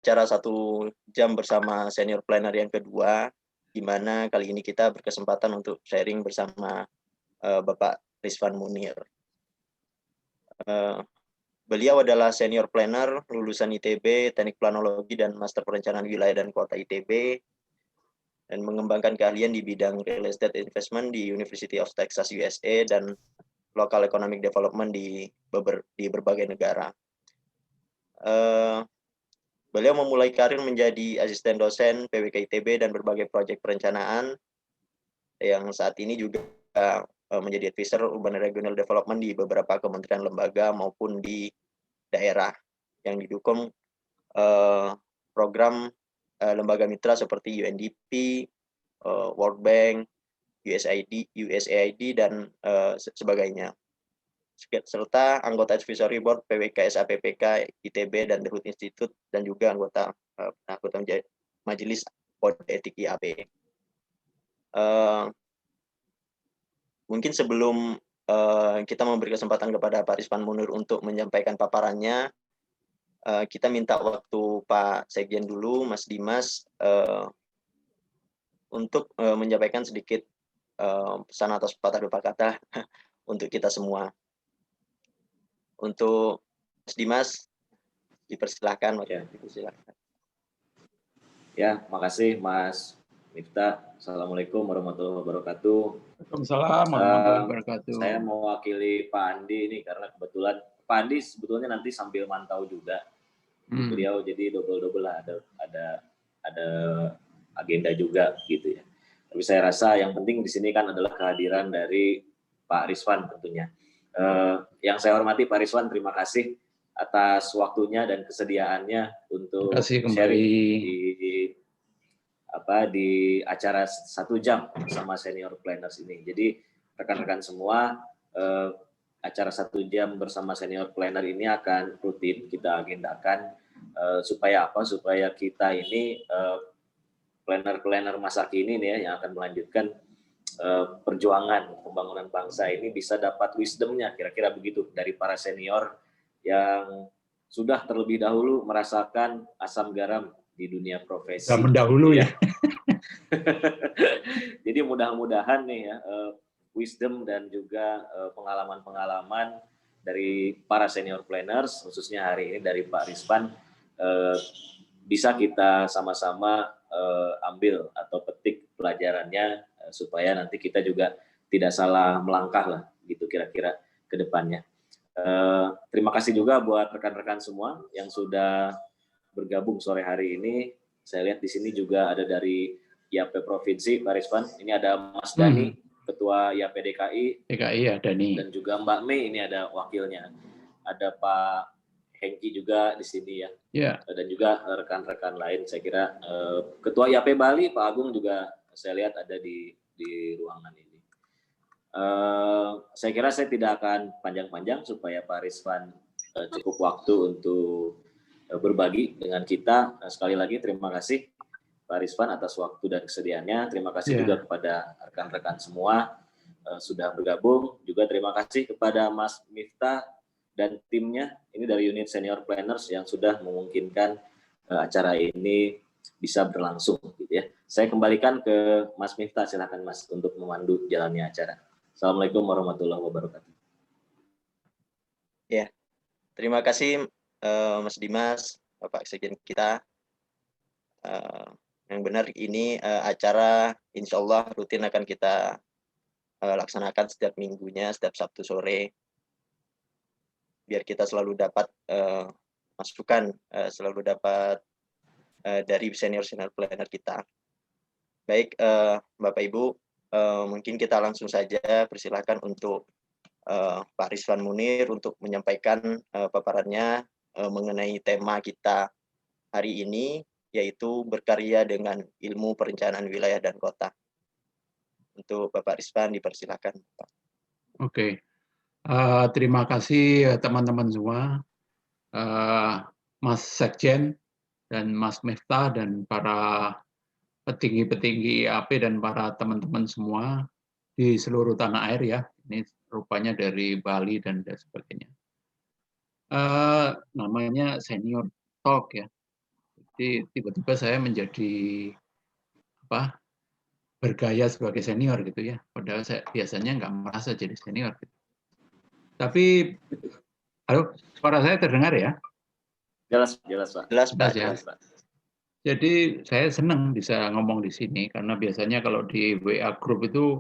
acara 1 jam bersama senior planner yang kedua, di mana kali ini kita berkesempatan untuk sharing bersama Bapak Rizwan Munir. Beliau adalah senior planner lulusan ITB, Teknik Planologi dan Master Perencanaan Wilayah dan Kota ITB, dan mengembangkan keahlian di bidang real estate investment di University of Texas USA dan local economic development di berbagai negara. Beliau memulai karir menjadi asisten dosen PWK ITB dan berbagai proyek perencanaan, yang saat ini juga menjadi advisor urban regional development di beberapa kementerian lembaga maupun di daerah yang didukung program lembaga mitra seperti UNDP, World Bank, USAID dan sebagainya, serta anggota advisory board PWK SAPPK ITB dan The Hood Institute, dan juga anggota Majelis Kode Etik IAP. Mungkin sebelum kita memberi kesempatan kepada Pak Rizwan Munir untuk menyampaikan paparannya, kita minta waktu Pak Sekjen dulu, Mas Dimas, untuk menyampaikan sedikit pesan atau sepatah dua kata untuk kita semua. Untuk Mas Dimas, dipersilahkan. Ya. Ya, makasih Mas Miftah. Assalamualaikum warahmatullahi wabarakatuh. Waalaikumsalam warahmatullahi wabarakatuh. Saya mewakili Pak Andi ini karena kebetulan Pak Andi sebetulnya nanti sambil mantau juga. Beliau jadi double lah, ada agenda juga gitu ya. Tapi saya rasa yang penting di sini kan adalah kehadiran dari Pak Rizwan tentunya. Yang saya hormati Pak Rizwan, terima kasih atas waktunya dan kesediaannya untuk sharing di acara 1 jam bersama senior planners ini. Jadi rekan-rekan semua, acara 1 jam bersama senior planner ini akan rutin kita agendakan supaya apa? Supaya kita ini planner-planner masa kini nih ya, yang akan melanjutkan perjuangan pembangunan bangsa ini bisa dapat wisdomnya, kira-kira begitu, dari para senior yang sudah terlebih dahulu merasakan asam garam di dunia profesi. Zaman dahulu ya. Jadi mudah-mudahan nih ya, wisdom dan juga pengalaman-pengalaman dari para senior planners, khususnya hari ini dari Pak Rizwan, bisa kita sama-sama ambil atau petik pelajarannya supaya nanti kita juga tidak salah melangkah lah gitu kira-kira ke depannya. Terima kasih juga buat rekan-rekan semua yang sudah bergabung sore hari ini. Saya lihat di sini juga ada dari IAP Provinsi, Pak Rizwan. Ini ada Mas Dani, Ketua IAP DKI. DKI ya, Dani. Dan juga Mbak Mei, ini ada wakilnya. Ada Pak Hengki juga di sini ya. Yeah. Dan juga rekan-rekan lain. Saya kira Ketua IAP Bali, Pak Agung juga saya lihat ada di ruangan ini. Saya kira saya tidak akan panjang-panjang supaya Pak Rizwan cukup waktu untuk berbagi dengan kita. Sekali lagi terima kasih Pak Rizwan atas waktu dan kesediaannya. Terima kasih juga kepada rekan-rekan semua sudah bergabung. Juga terima kasih kepada Mas Miftah dan timnya ini dari unit senior planners yang sudah memungkinkan acara ini bisa berlangsung gitu ya. Saya kembalikan ke Mas Miftah, silakan Mas untuk memandu jalannya acara. Assalamualaikum warahmatullahi wabarakatuh. Ya, terima kasih Mas Dimas, Bapak Sekjen kita. Yang benar ini acara insya Allah rutin akan kita laksanakan setiap minggunya, setiap Sabtu sore, biar kita selalu dapat masukan, selalu dapat dari senior planner kita. Baik, Bapak Ibu, mungkin kita langsung saja persilakan untuk Pak Rizwan Munir untuk menyampaikan paparannya mengenai tema kita hari ini, yaitu berkarya dengan ilmu perencanaan wilayah dan kota. Untuk Bapak Rizwan dipersilakan. Oke. Terima kasih teman-teman semua, Mas Sekjen dan Mas Miftah dan para petinggi-petinggi IAP dan para teman-teman semua di seluruh tanah air ya. Ini rupanya dari Bali dan sebagainya. Namanya Senior Talk ya. Jadi tiba-tiba saya menjadi bergaya sebagai senior gitu ya. Padahal saya biasanya nggak merasa jadi senior. Gitu. Tapi, halo, suara saya terdengar ya? Jelas, jelas Pak. Jelas Pak, ya. jelas. Jadi saya senang bisa ngomong di sini karena biasanya kalau di WA group itu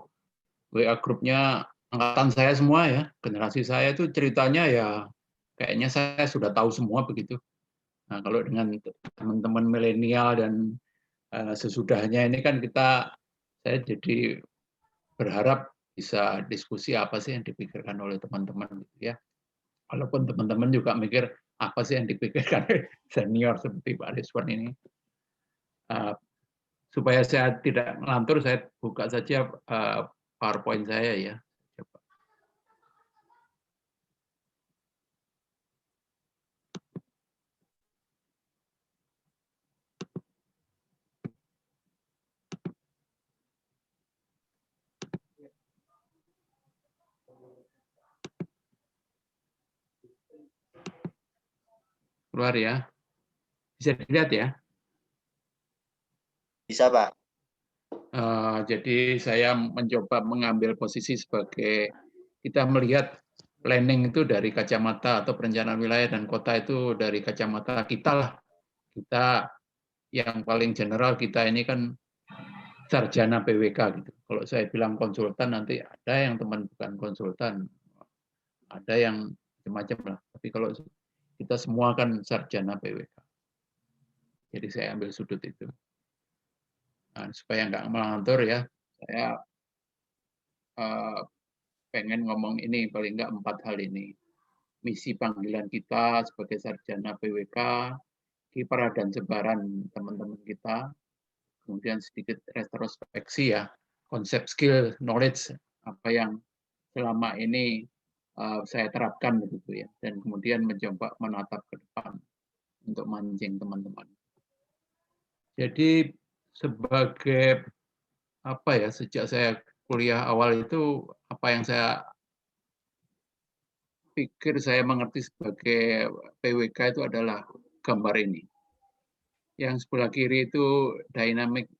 WA grupnya angkatan saya semua ya, generasi saya itu ceritanya ya kayaknya saya sudah tahu semua begitu. Nah kalau dengan teman-teman milenial dan sesudahnya ini kan saya jadi berharap bisa diskusi apa sih yang dipikirkan oleh teman-teman gitu ya. Walaupun teman-teman juga mikir apa sih yang dipikirkan senior seperti Pak Rizwan ini. Supaya saya tidak ngelantur, saya buka saja PowerPoint saya ya. Coba. Keluar ya. Bisa dilihat ya. Bisa Pak. Jadi saya mencoba mengambil posisi sebagai kita melihat planning itu dari kacamata atau perencanaan wilayah dan kota itu dari kacamata kita lah. Kita yang paling general kita ini kan sarjana PWK gitu. Kalau saya bilang konsultan nanti ada yang teman bukan konsultan, ada yang macam-macam lah. Tapi kalau kita semua kan sarjana PWK. Jadi saya ambil sudut itu. Nah, supaya nggak melantur ya, saya pengen ngomong ini paling nggak 4 hal ini. Misi panggilan kita sebagai sarjana PWK, kiprah dan sebaran teman-teman kita, kemudian sedikit retrospeksi ya, konsep skill knowledge apa yang selama ini saya terapkan begitu ya, dan kemudian mencoba menatap ke depan untuk mancing teman-teman. Jadi sebagai apa ya, sejak saya kuliah awal itu apa yang saya pikir saya mengerti sebagai PWK itu adalah gambar ini. Yang sebelah kiri itu dynamic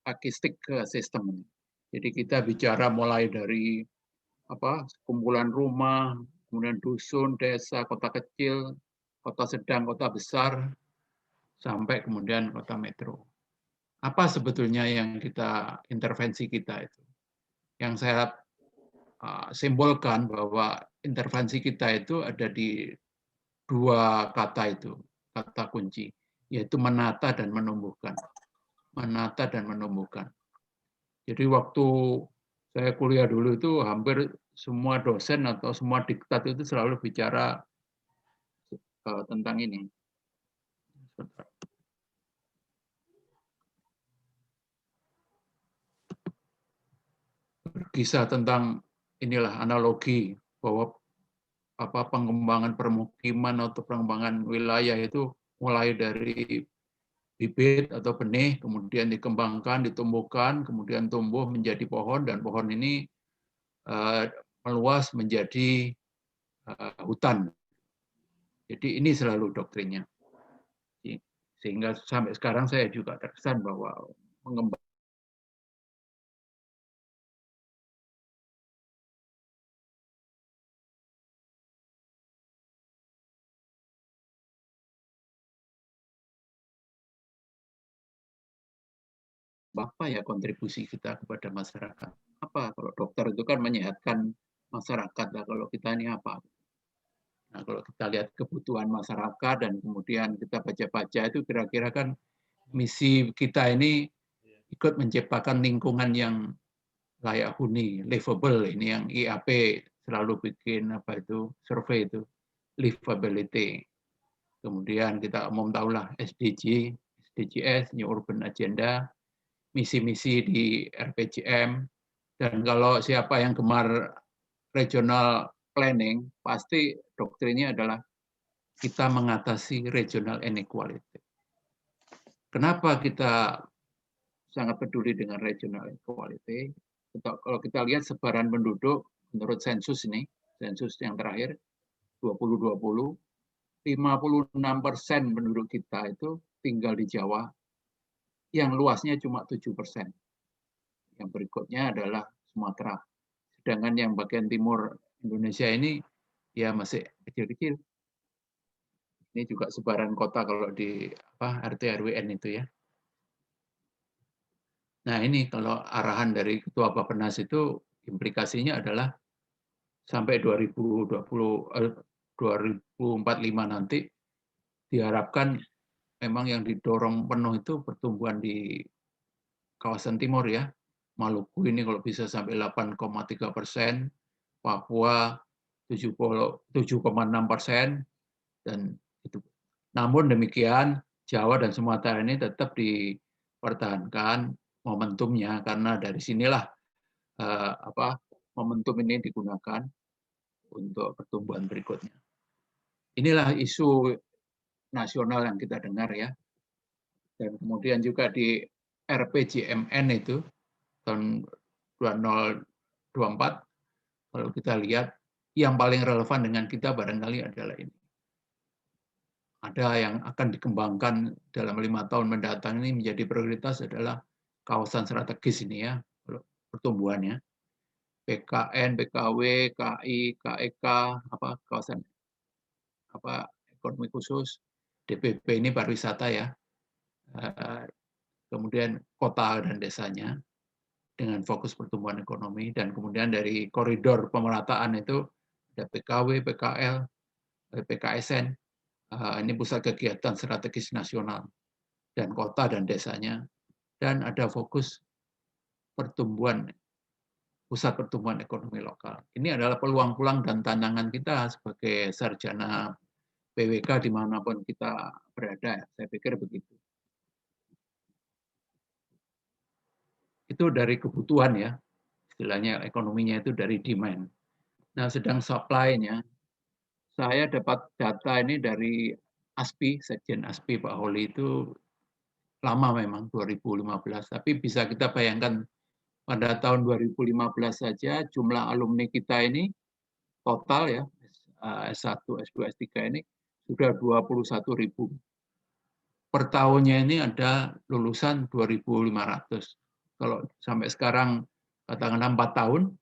acoustic system. Jadi kita bicara mulai dari kumpulan rumah, kemudian dusun, desa, kota kecil, kota sedang, kota besar, sampai kemudian kota metro. Apa sebetulnya yang intervensi kita itu? Yang saya simbolkan bahwa intervensi kita itu ada di 2 kata itu, kata kunci, yaitu menata dan menumbuhkan. Menata dan menumbuhkan. Jadi waktu saya kuliah dulu itu hampir semua dosen atau semua diktat itu selalu bicara tentang ini. Kisah tentang inilah analogi bahwa pengembangan permukiman atau pengembangan wilayah itu mulai dari bibit atau benih, kemudian dikembangkan, ditumbuhkan, kemudian tumbuh menjadi pohon, dan pohon ini meluas menjadi hutan. Jadi ini selalu doktrinnya. Sehingga sampai sekarang saya juga terkesan bahwa mengembangkan apa ya kontribusi kita kepada masyarakat. Apa kalau dokter itu kan menyehatkan masyarakat, lah kalau kita ini apa? Nah, kalau kita lihat kebutuhan masyarakat dan kemudian kita baca-baca itu kira-kira kan misi kita ini ikut menciptakan lingkungan yang layak huni, livable, ini yang IAP selalu bikin survei itu, livability. Kemudian kita umum tahulah SDG, SDGs, New Urban Agenda, misi-misi di RPJM, dan kalau siapa yang gemar regional planning, pasti doktrinnya adalah kita mengatasi regional inequality. Kenapa kita sangat peduli dengan regional inequality? Kalau kita lihat sebaran penduduk menurut sensus ini, sensus yang terakhir 2020, 56% penduduk kita itu tinggal di Jawa yang luasnya cuma 7%. Yang berikutnya adalah Sumatera. Sedangkan yang bagian timur Indonesia ini ya masih kecil-kecil. Ini juga sebaran kota kalau di RT RWN itu ya. Nah ini kalau arahan dari Ketua Bappenas itu implikasinya adalah sampai 2045 nanti diharapkan memang yang didorong penuh itu pertumbuhan di kawasan timur ya. Maluku ini kalau bisa sampai 8,3%, Papua 7,6%, dan itu. Namun demikian Jawa dan Sumatera ini tetap dipertahankan momentumnya karena dari sinilah momentum ini digunakan untuk pertumbuhan berikutnya. Inilah isu nasional yang kita dengar ya. Dan kemudian juga di RPJMN itu tahun 2024 kalau kita lihat yang paling relevan dengan kita barangkali adalah ini. Ada yang akan dikembangkan dalam 5 tahun mendatang ini menjadi prioritas adalah kawasan strategis ini ya, pertumbuhannya. PKN, PKW, KI, KEK, kawasan ekonomi khusus, DPP ini pariwisata ya, kemudian kota dan desanya dengan fokus pertumbuhan ekonomi, dan kemudian dari koridor pemerataan itu ada PKW, PKL, PKSN, ini pusat kegiatan strategis nasional, dan kota dan desanya, dan ada fokus pertumbuhan pusat pertumbuhan ekonomi lokal. Ini adalah peluang-peluang dan tantangan kita sebagai sarjana PWK dimanapun kita berada. Saya pikir begitu. Itu dari kebutuhan ya, istilahnya ekonominya itu dari demand. Nah, sedang supply-nya, saya dapat data ini dari ASPI, Sekjen ASPI Pak Holi itu lama memang, 2015. Tapi bisa kita bayangkan pada tahun 2015 saja jumlah alumni kita ini total ya, S1, S2, S3 ini sudah 21.000. Per tahunnya ini ada lulusan 2.500. Kalau sampai sekarang katakanlah 4 tahun,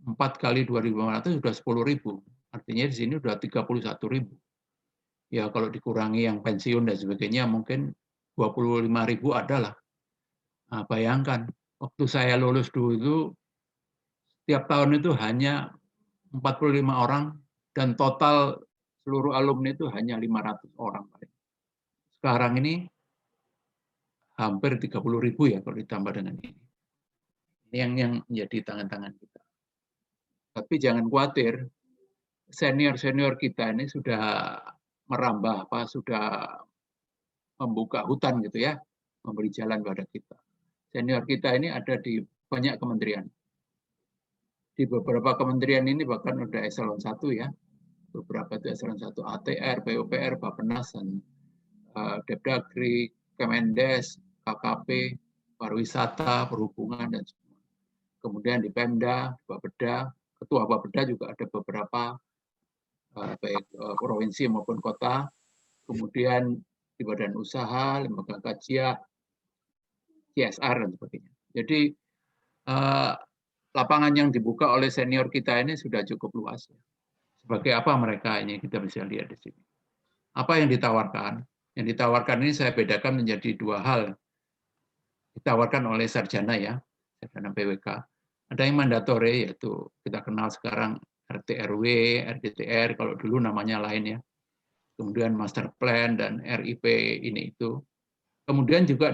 4 kali 2.500 sudah 10.000. Artinya di sini sudah 31.000. Ya kalau dikurangi yang pensiun dan sebagainya mungkin 25.000 adalah. Nah, bayangkan, waktu saya lulus dulu itu setiap tahun itu hanya 45 orang dan total seluruh alumni itu hanya 500 orang. Sekarang ini hampir 30.000 ya kalau ditambah dengan ini. Ini yang menjadi tangan-tangan kita. Tapi jangan khawatir, senior-senior kita ini sudah merambah, sudah membuka hutan gitu ya, memberi jalan pada kita. Senior kita ini ada di banyak kementerian. Di beberapa kementerian ini bahkan udah eselon 1 ya. Beberapa itu eselon 1 ATR, PUPR, Bappenas, dan Depdagri, Kemendes, KKP, pariwisata, perhubungan, dan semua. Kemudian di Pemda, Bapeda, Ketua Bapeda juga ada beberapa baik provinsi maupun kota. Kemudian di badan usaha, lembaga kajian, CSR, dan sebagainya. Jadi lapangan yang dibuka oleh senior kita ini sudah cukup luas. Sebagai apa mereka ini kita bisa lihat di sini. Apa yang ditawarkan? Yang ditawarkan ini saya bedakan menjadi 2 hal. Ditawarkan oleh sarjana ya, sarjana PWK. Ada yang mandatory, yaitu kita kenal sekarang RT RW, RDTR, kalau dulu namanya lain ya. Kemudian master plan dan RIP ini itu. Kemudian juga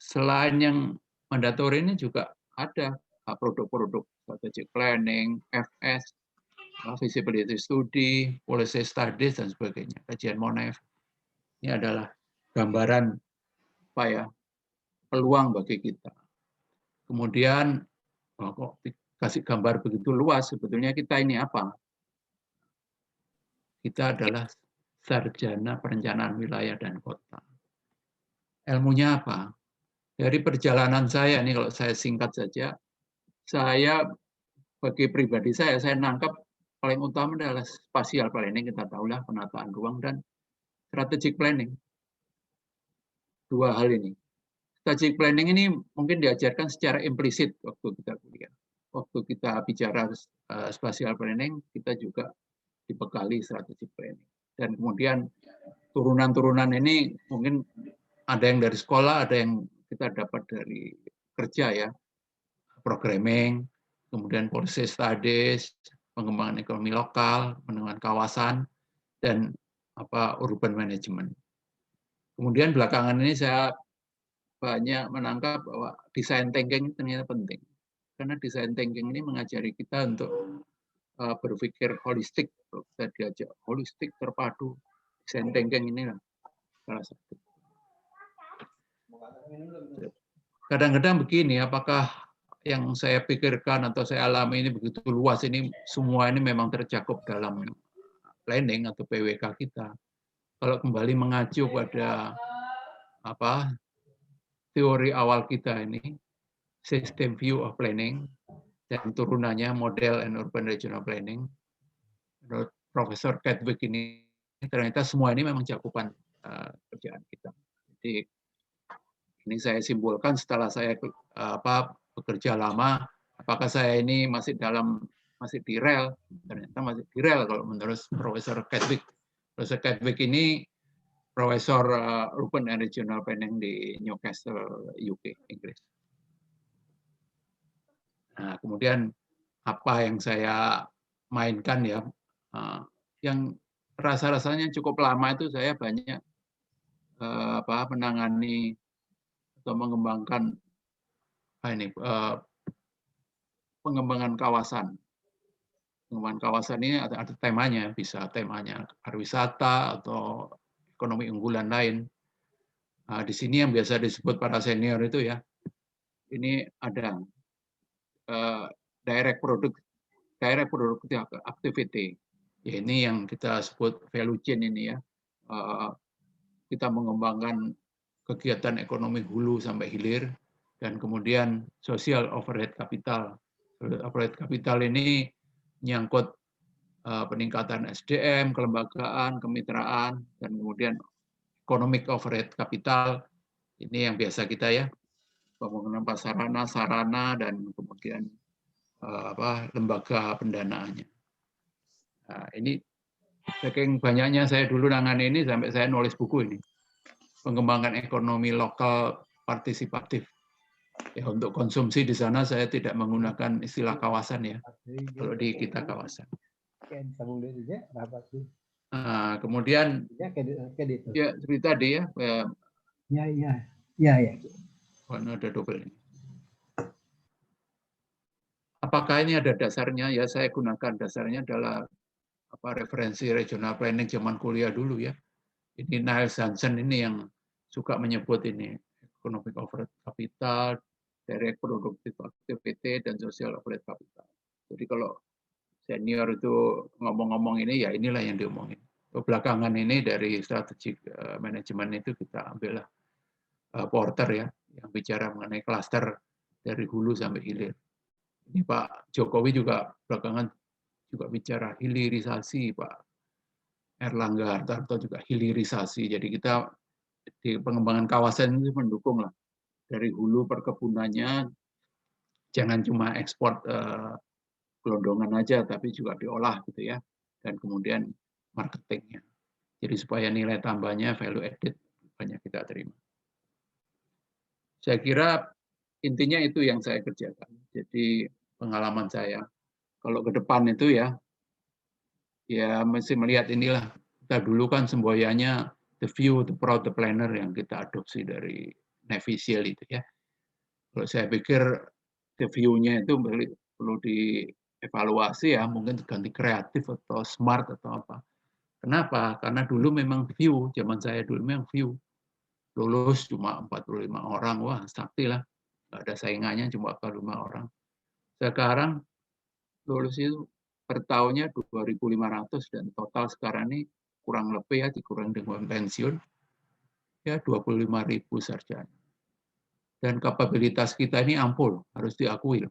selain yang mandatory ini juga ada produk-produk strategic planning, FS, feasibility study, policy studies, dan sebagainya, kajian MONEF. Ini adalah gambaran peluang bagi kita. Kemudian, kok kasih gambar begitu luas, sebetulnya kita ini apa? Kita adalah sarjana perencanaan wilayah dan kota. Ilmunya apa? Dari perjalanan saya, ini kalau saya singkat saja, saya bagi pribadi saya nangkap paling utama adalah spatial planning, kita tahulah penataan ruang dan strategic planning. dua hal ini. Strategic planning ini mungkin diajarkan secara implisit waktu kita kuliah. Waktu kita bicara spatial planning, kita juga dibekali strategic planning. Dan kemudian turunan-turunan ini mungkin ada yang dari sekolah, ada yang kita dapat dari kerja ya, programming, kemudian policy studies, pengembangan ekonomi lokal, pengembangan kawasan, dan urban management. Kemudian belakangan ini saya banyak menangkap bahwa design thinking ternyata penting. Karena design thinking ini mengajari kita untuk berpikir holistik. Kita diajak holistik, terpadu. Design thinking ini salah satu. Kadang-kadang begini, apakah yang saya pikirkan atau saya alami ini begitu luas, ini semua ini memang tercakup dalam planning atau PWK kita. Kalau kembali mengacu pada teori awal kita ini, system view of planning, dan turunannya model and urban regional planning, menurut Profesor Kedwick ini, ternyata semua ini memang cakupan kerjaan kita. Jadi ini saya simpulkan setelah saya bekerja lama, apakah saya ini masih di rel? Ternyata masih di rel kalau menurut Profesor Kedwick. Profesor Kedwick ini Profesor Urban and Regional Planning di Newcastle, UK, Inggris. Nah, kemudian apa yang saya mainkan ya, yang rasa-rasanya cukup lama itu saya banyak menangani atau mengembangkan pengembangan kawasan. Pengembangan kawasan ini ada temanya, bisa temanya pariwisata atau ekonomi unggulan lain. Nah, di sini yang biasa disebut para senior itu ya, ini ada direct productive activity. Ya, ini yang kita sebut value chain ini ya. Kita mengembangkan kegiatan ekonomi hulu sampai hilir, dan kemudian social overhead capital. Overhead capital ini menyangkut peningkatan SDM, kelembagaan, kemitraan, dan kemudian economic overhead capital, ini yang biasa kita ya, pembangunan prasarana, sarana, dan kemudian lembaga pendanaannya. Nah, ini saking banyaknya saya dulu nangani ini sampai saya nulis buku ini, pengembangan ekonomi lokal partisipatif. Ya, untuk konsumsi di sana saya tidak menggunakan istilah kawasan ya, kalau di kita kawasan. Nah, kemudian ya seperti tadi ya. Ya. Warna ada double ini. Apakah ini ada dasarnya? Ya, saya gunakan dasarnya adalah referensi regional planning zaman kuliah dulu ya. Ini Niles Hansen ini yang suka menyebut ini economic overhead capital, direct productive activity, dan social overhead capital. Jadi kalau senior itu ngomong-ngomong ini, ya inilah yang diomongin. Belakangan ini dari strategic management itu kita ambillah Porter ya, yang bicara mengenai klaster dari hulu sampai hilir. Ini Pak Jokowi juga belakangan juga bicara hilirisasi, Pak Erlangga Hartarto juga hilirisasi. Jadi kita di pengembangan kawasan ini mendukung lah, dari hulu perkebunannya, jangan cuma ekspor gelondongan aja, tapi juga diolah gitu ya, dan kemudian marketingnya. Jadi supaya nilai tambahnya, value added, banyak kita terima. Saya kira intinya itu yang saya kerjakan. Jadi pengalaman saya, kalau ke depan itu ya mesti melihat inilah. Kita dulu kan semboyannya the view, the proud, the planner yang kita adopsi dari Navy SEAL itu ya. Kalau saya pikir the view-nya itu perlu dievaluasi ya, mungkin ganti kreatif atau smart atau apa. Kenapa? Karena dulu memang view, zaman saya dulu memang view. Lulus cuma 45 orang, wah sakti lah. Nggak ada saingannya, cuma 45 orang. Sekarang lulus itu per tahunnya 2.500 dan total sekarang ini kurang lebih ya, dikurang dengan pensiun, ya 25.000 sarjana. Dan kapabilitas kita ini ampul, harus diakui.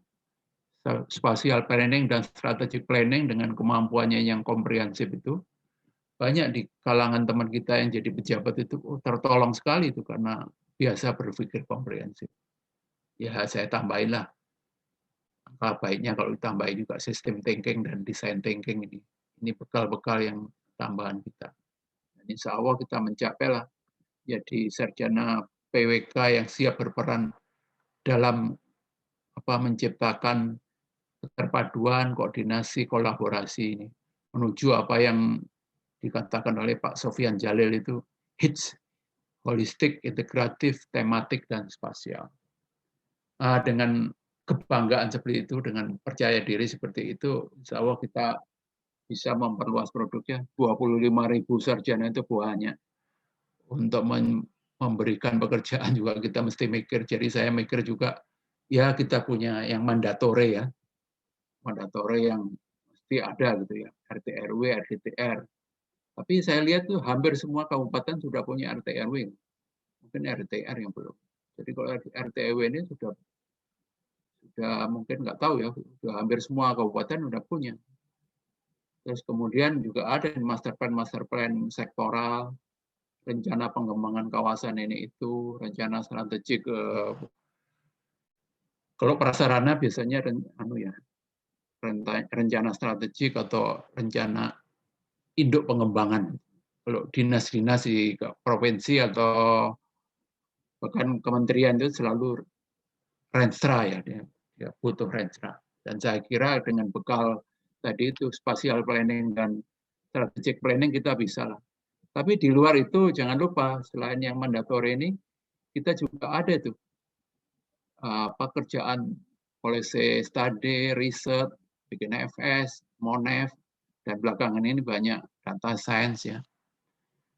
Spatial planning dan strategic planning dengan kemampuannya yang komprehensif itu, banyak di kalangan teman kita yang jadi pejabat itu tertolong sekali itu karena biasa berpikir komprehensif. Ya saya tambahin lah, baiknya kalau ditambahin juga system thinking dan design thinking ini. Ini bekal-bekal yang tambahan kita. Dan insya Allah kita mencapai lah jadi sarjana PWK yang siap berperan dalam menciptakan keterpaduan, koordinasi, kolaborasi ini menuju apa yang dikatakan oleh Pak Sofyan Jalil itu HITS, holistik, integratif, tematik, dan spasial. Dengan kebanggaan seperti itu, dengan percaya diri seperti itu, insya Allah kita bisa memperluas produknya. 25.000 sarjana itu banyak. Untuk memberikan pekerjaan juga kita mesti mikir. Jadi saya mikir juga, ya kita punya yang mandatore ya, mandatore yang mesti ada gitu ya, RT RW, RDTR. Tapi saya lihat tuh hampir semua kabupaten sudah punya RT RW, mungkin RTR yang belum. Jadi kalau RT RW ini sudah mungkin nggak tahu ya, sudah hampir semua kabupaten sudah punya. Terus kemudian juga ada master plan sektoral, rencana pengembangan kawasan ini itu, rencana strategik. Kalau prasarana biasanya rencana strategik atau rencana induk pengembangan. Kalau dinas-dinas di provinsi atau bahkan kementerian itu selalu renstra ya, dia butuh renstra. Dan saya kira dengan bekal tadi itu spatial planning dan strategic planning kita bisa lah. Tapi di luar itu jangan lupa selain yang mandatory ini kita juga ada tuh pekerjaan policy study, riset, bikin FS, Monef, dan belakangan ini banyak data science ya.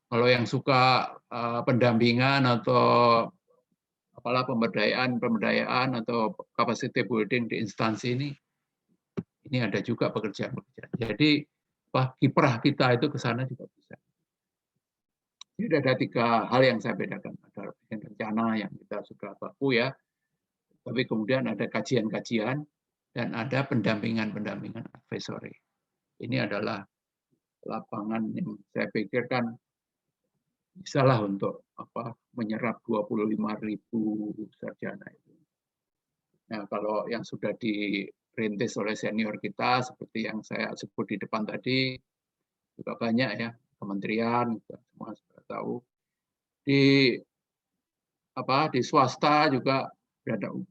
Kalau yang suka pendampingan atau apalah pemberdayaan atau capacity building di instansi ini ada juga pekerjaan-pekerjaan. Jadi kiprah kita itu ke sana juga bisa. Jadi ada 3 hal yang saya bedakan. Ada rencana yang kita sudah baku ya, tapi kemudian ada kajian-kajian dan ada pendampingan advisory. Ini adalah lapangan yang saya pikirkan bisalah untuk menyerap 25.000 sarjana itu. Nah, kalau yang sudah dirintis oleh senior kita seperti yang saya sebut di depan tadi juga banyak ya, kementerian semua sudah tahu. Di swasta juga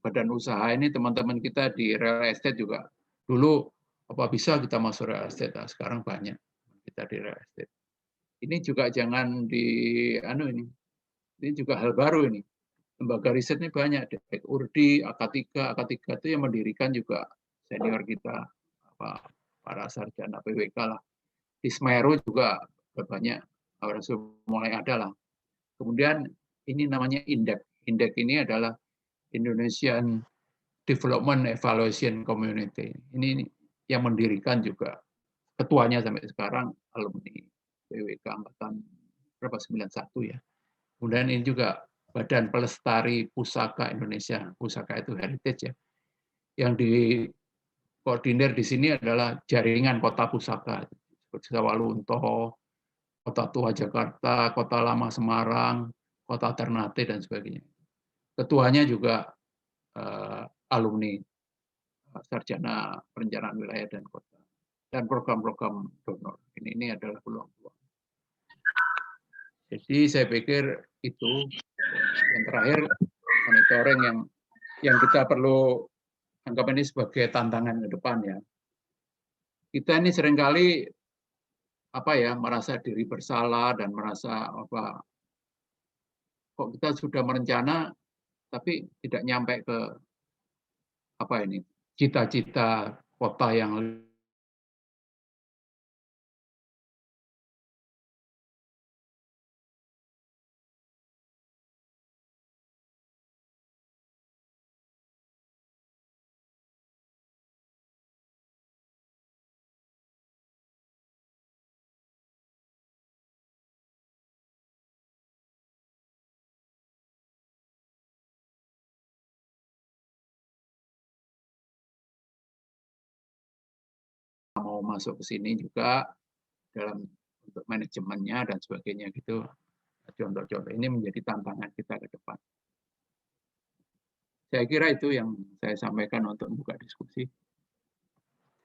badan usaha ini teman-teman kita di real estate juga dulu bisa kita masuk real estate, sekarang banyak kita di real estate. Ini juga jangan ini juga hal baru ini. Lembaga riset ini banyak, Urdi, AK3 itu yang mendirikan juga senior kita, para sarjana PWK lah. Di Semeru juga banyak, mulai ada lah. Kemudian ini namanya INDEC. INDEC ini adalah Indonesian Development Evaluation Community. Ini yang mendirikan juga ketuanya sampai sekarang alumni PWK angkatan 91 ya. Kemudian ini juga Badan Pelestari Pusaka Indonesia. Pusaka itu heritage ya. Yang dikoordinir di sini adalah jaringan kota pusaka seperti Sawalunto, Kota Tua Jakarta, Kota Lama Semarang, Kota Ternate dan sebagainya. Ketuanya juga alumni sarjana perencanaan wilayah dan kota dan program-program donor. Ini adalah peluang-peluang. Jadi saya pikir itu yang terakhir monitoring yang kita perlu anggap ini sebagai tantangan ke depan ya. Kita ini seringkali merasa diri bersalah dan merasa kok kita sudah merencana tapi tidak nyampe ke cita-cita kota yang mau masuk ke sini juga dalam untuk manajemennya dan sebagainya gitu. Contoh-contoh ini menjadi tantangan kita ke depan. Saya kira itu yang saya sampaikan untuk membuka diskusi.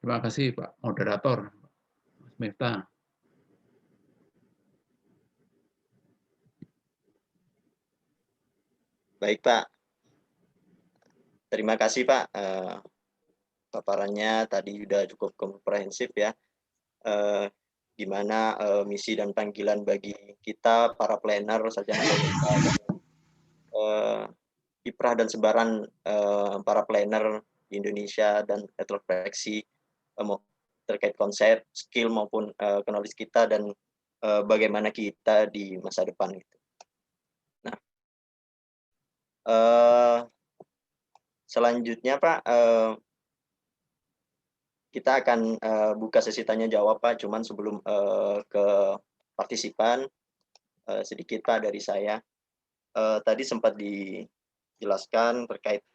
Terima kasih Pak Moderator, Mas Miftah. Baik Pak, terima kasih Pak. Paparannya tadi sudah cukup komprehensif ya. Gimana misi dan panggilan bagi kita para planner, sarjana PWK, dan kiprah dan sebaran para planner di Indonesia dan retrofleksi terkait konsep, skill maupun knowledge kita dan bagaimana kita di masa depan gitu. Nah, selanjutnya Pak, kita akan buka sesi tanya jawab Pak. Cuman sebelum ke partisipan, sedikit Pak dari saya. Tadi sempat dijelaskan terkait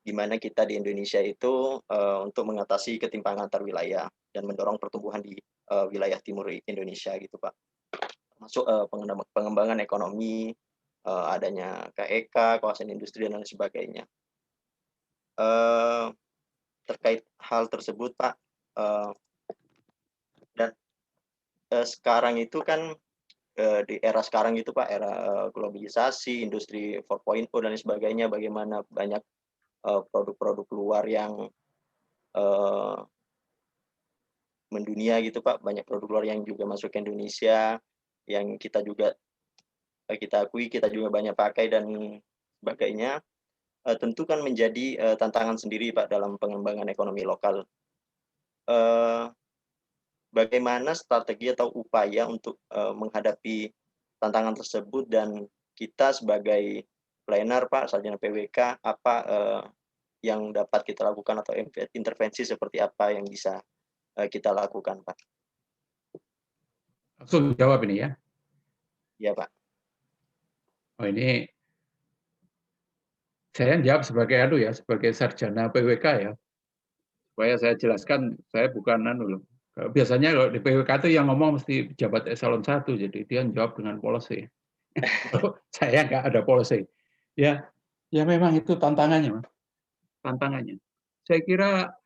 gimana kita di Indonesia itu untuk mengatasi ketimpangan antar wilayah dan mendorong pertumbuhan di wilayah timur Indonesia gitu Pak. Masuk pengembangan ekonomi, adanya KEK, kawasan industri dan lain sebagainya. Terkait hal tersebut Pak, dan sekarang itu kan di era sekarang itu Pak, era globalisasi, industri 4.0 dan lain sebagainya, bagaimana banyak produk-produk luar yang mendunia gitu Pak, banyak produk luar yang juga masuk ke Indonesia, yang kita juga kita akui kita juga banyak pakai dan sebagainya. Tentu kan menjadi tantangan sendiri Pak dalam pengembangan ekonomi lokal. Bagaimana strategi atau upaya untuk menghadapi tantangan tersebut, dan kita sebagai planner Pak, sarjana PWK, apa yang dapat kita lakukan atau intervensi seperti apa yang bisa kita lakukan Pak? Langsung jawab ini ya. Iya Pak. Oh ini saya jawab sebagai sarjana PWK ya. Supaya saya jelaskan, saya bukan loh. Biasanya kalau di PWK itu yang ngomong mesti pejabat eselon 1, jadi dia jawab dengan policy. Saya nggak ada policy. Ya memang itu tantangannya, Mas. Tantangannya. Saya kira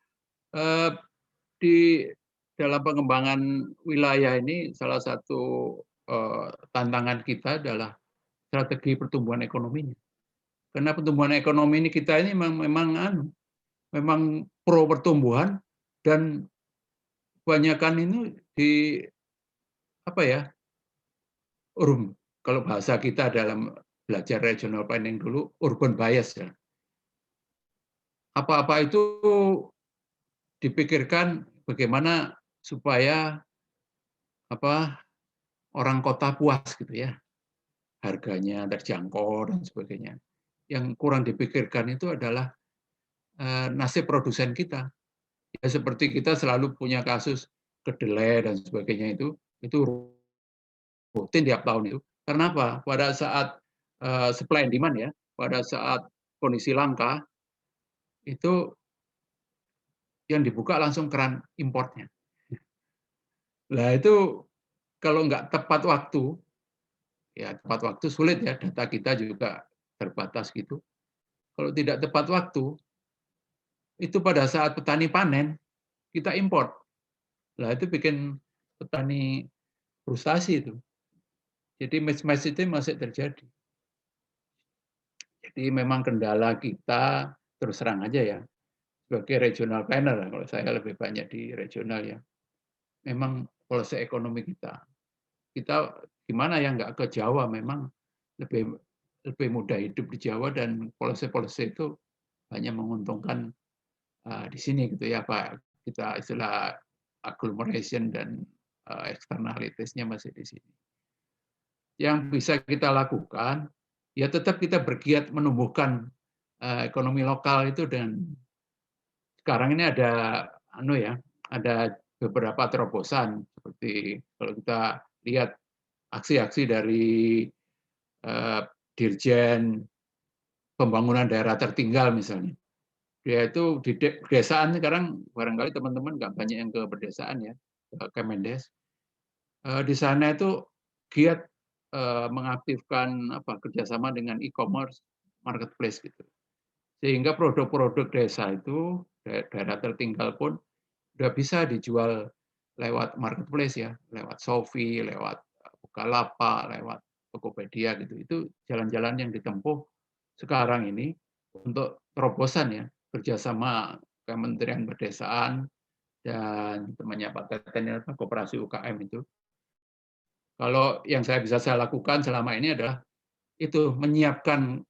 di dalam pengembangan wilayah ini salah satu tantangan kita adalah strategi pertumbuhan ekonominya. Karena pertumbuhan ekonomi ini kita ini memang pro pertumbuhan, dan kebanyakan ini di kalau bahasa kita dalam belajar regional planning dulu, urban bias ya. Apa-apa itu dipikirkan bagaimana supaya orang kota puas gitu ya, harganya terjangkau dan sebagainya. Yang kurang dipikirkan itu adalah nasib produsen kita. Ya, seperti kita selalu punya kasus kedelai dan sebagainya, itu rutin tiap tahun itu. Karena apa? Pada saat supply and demand ya, pada saat kondisi langka, itu yang dibuka langsung keran importnya. Nah itu kalau nggak tepat waktu, ya tepat waktu sulit ya, data kita juga terbatas gitu. Kalau tidak tepat waktu, itu pada saat petani panen, kita import. Nah itu bikin petani frustasi itu. Jadi mismatch itu masih terjadi. Jadi memang kendala kita, terus terang aja ya, sebagai regional planner, kalau saya lebih banyak di regional ya, memang policy ekonomi kita gimana ya nggak ke Jawa, memang lebih mudah hidup di Jawa, dan policy itu hanya menguntungkan di sini gitu ya Pak. Kita istilah agglomeration dan externalities-nya masih di sini. Yang bisa kita lakukan ya tetap kita bergiat menumbuhkan ekonomi lokal itu, dan sekarang ini ada beberapa terobosan, seperti kalau kita lihat aksi-aksi dari Dirjen Pembangunan Daerah Tertinggal misalnya. Dia itu di pedesaan sekarang, barangkali teman-teman nggak banyak yang ke pedesaan ya, ke Kemendes. Di sana itu giat mengaktifkan kerjasama dengan e-commerce, marketplace gitu. Sehingga produk-produk desa itu daerah tertinggal pun udah bisa dijual lewat marketplace ya, lewat Shopee, lewat Bukalapak, lewat Tokopedia gitu. Itu jalan-jalan yang ditempuh sekarang ini untuk terobosan ya, kerjasama Kementerian Pedesaan dan temannya Pak Teten, Koperasi UKM itu. Kalau yang saya lakukan selama ini adalah itu menyiapkan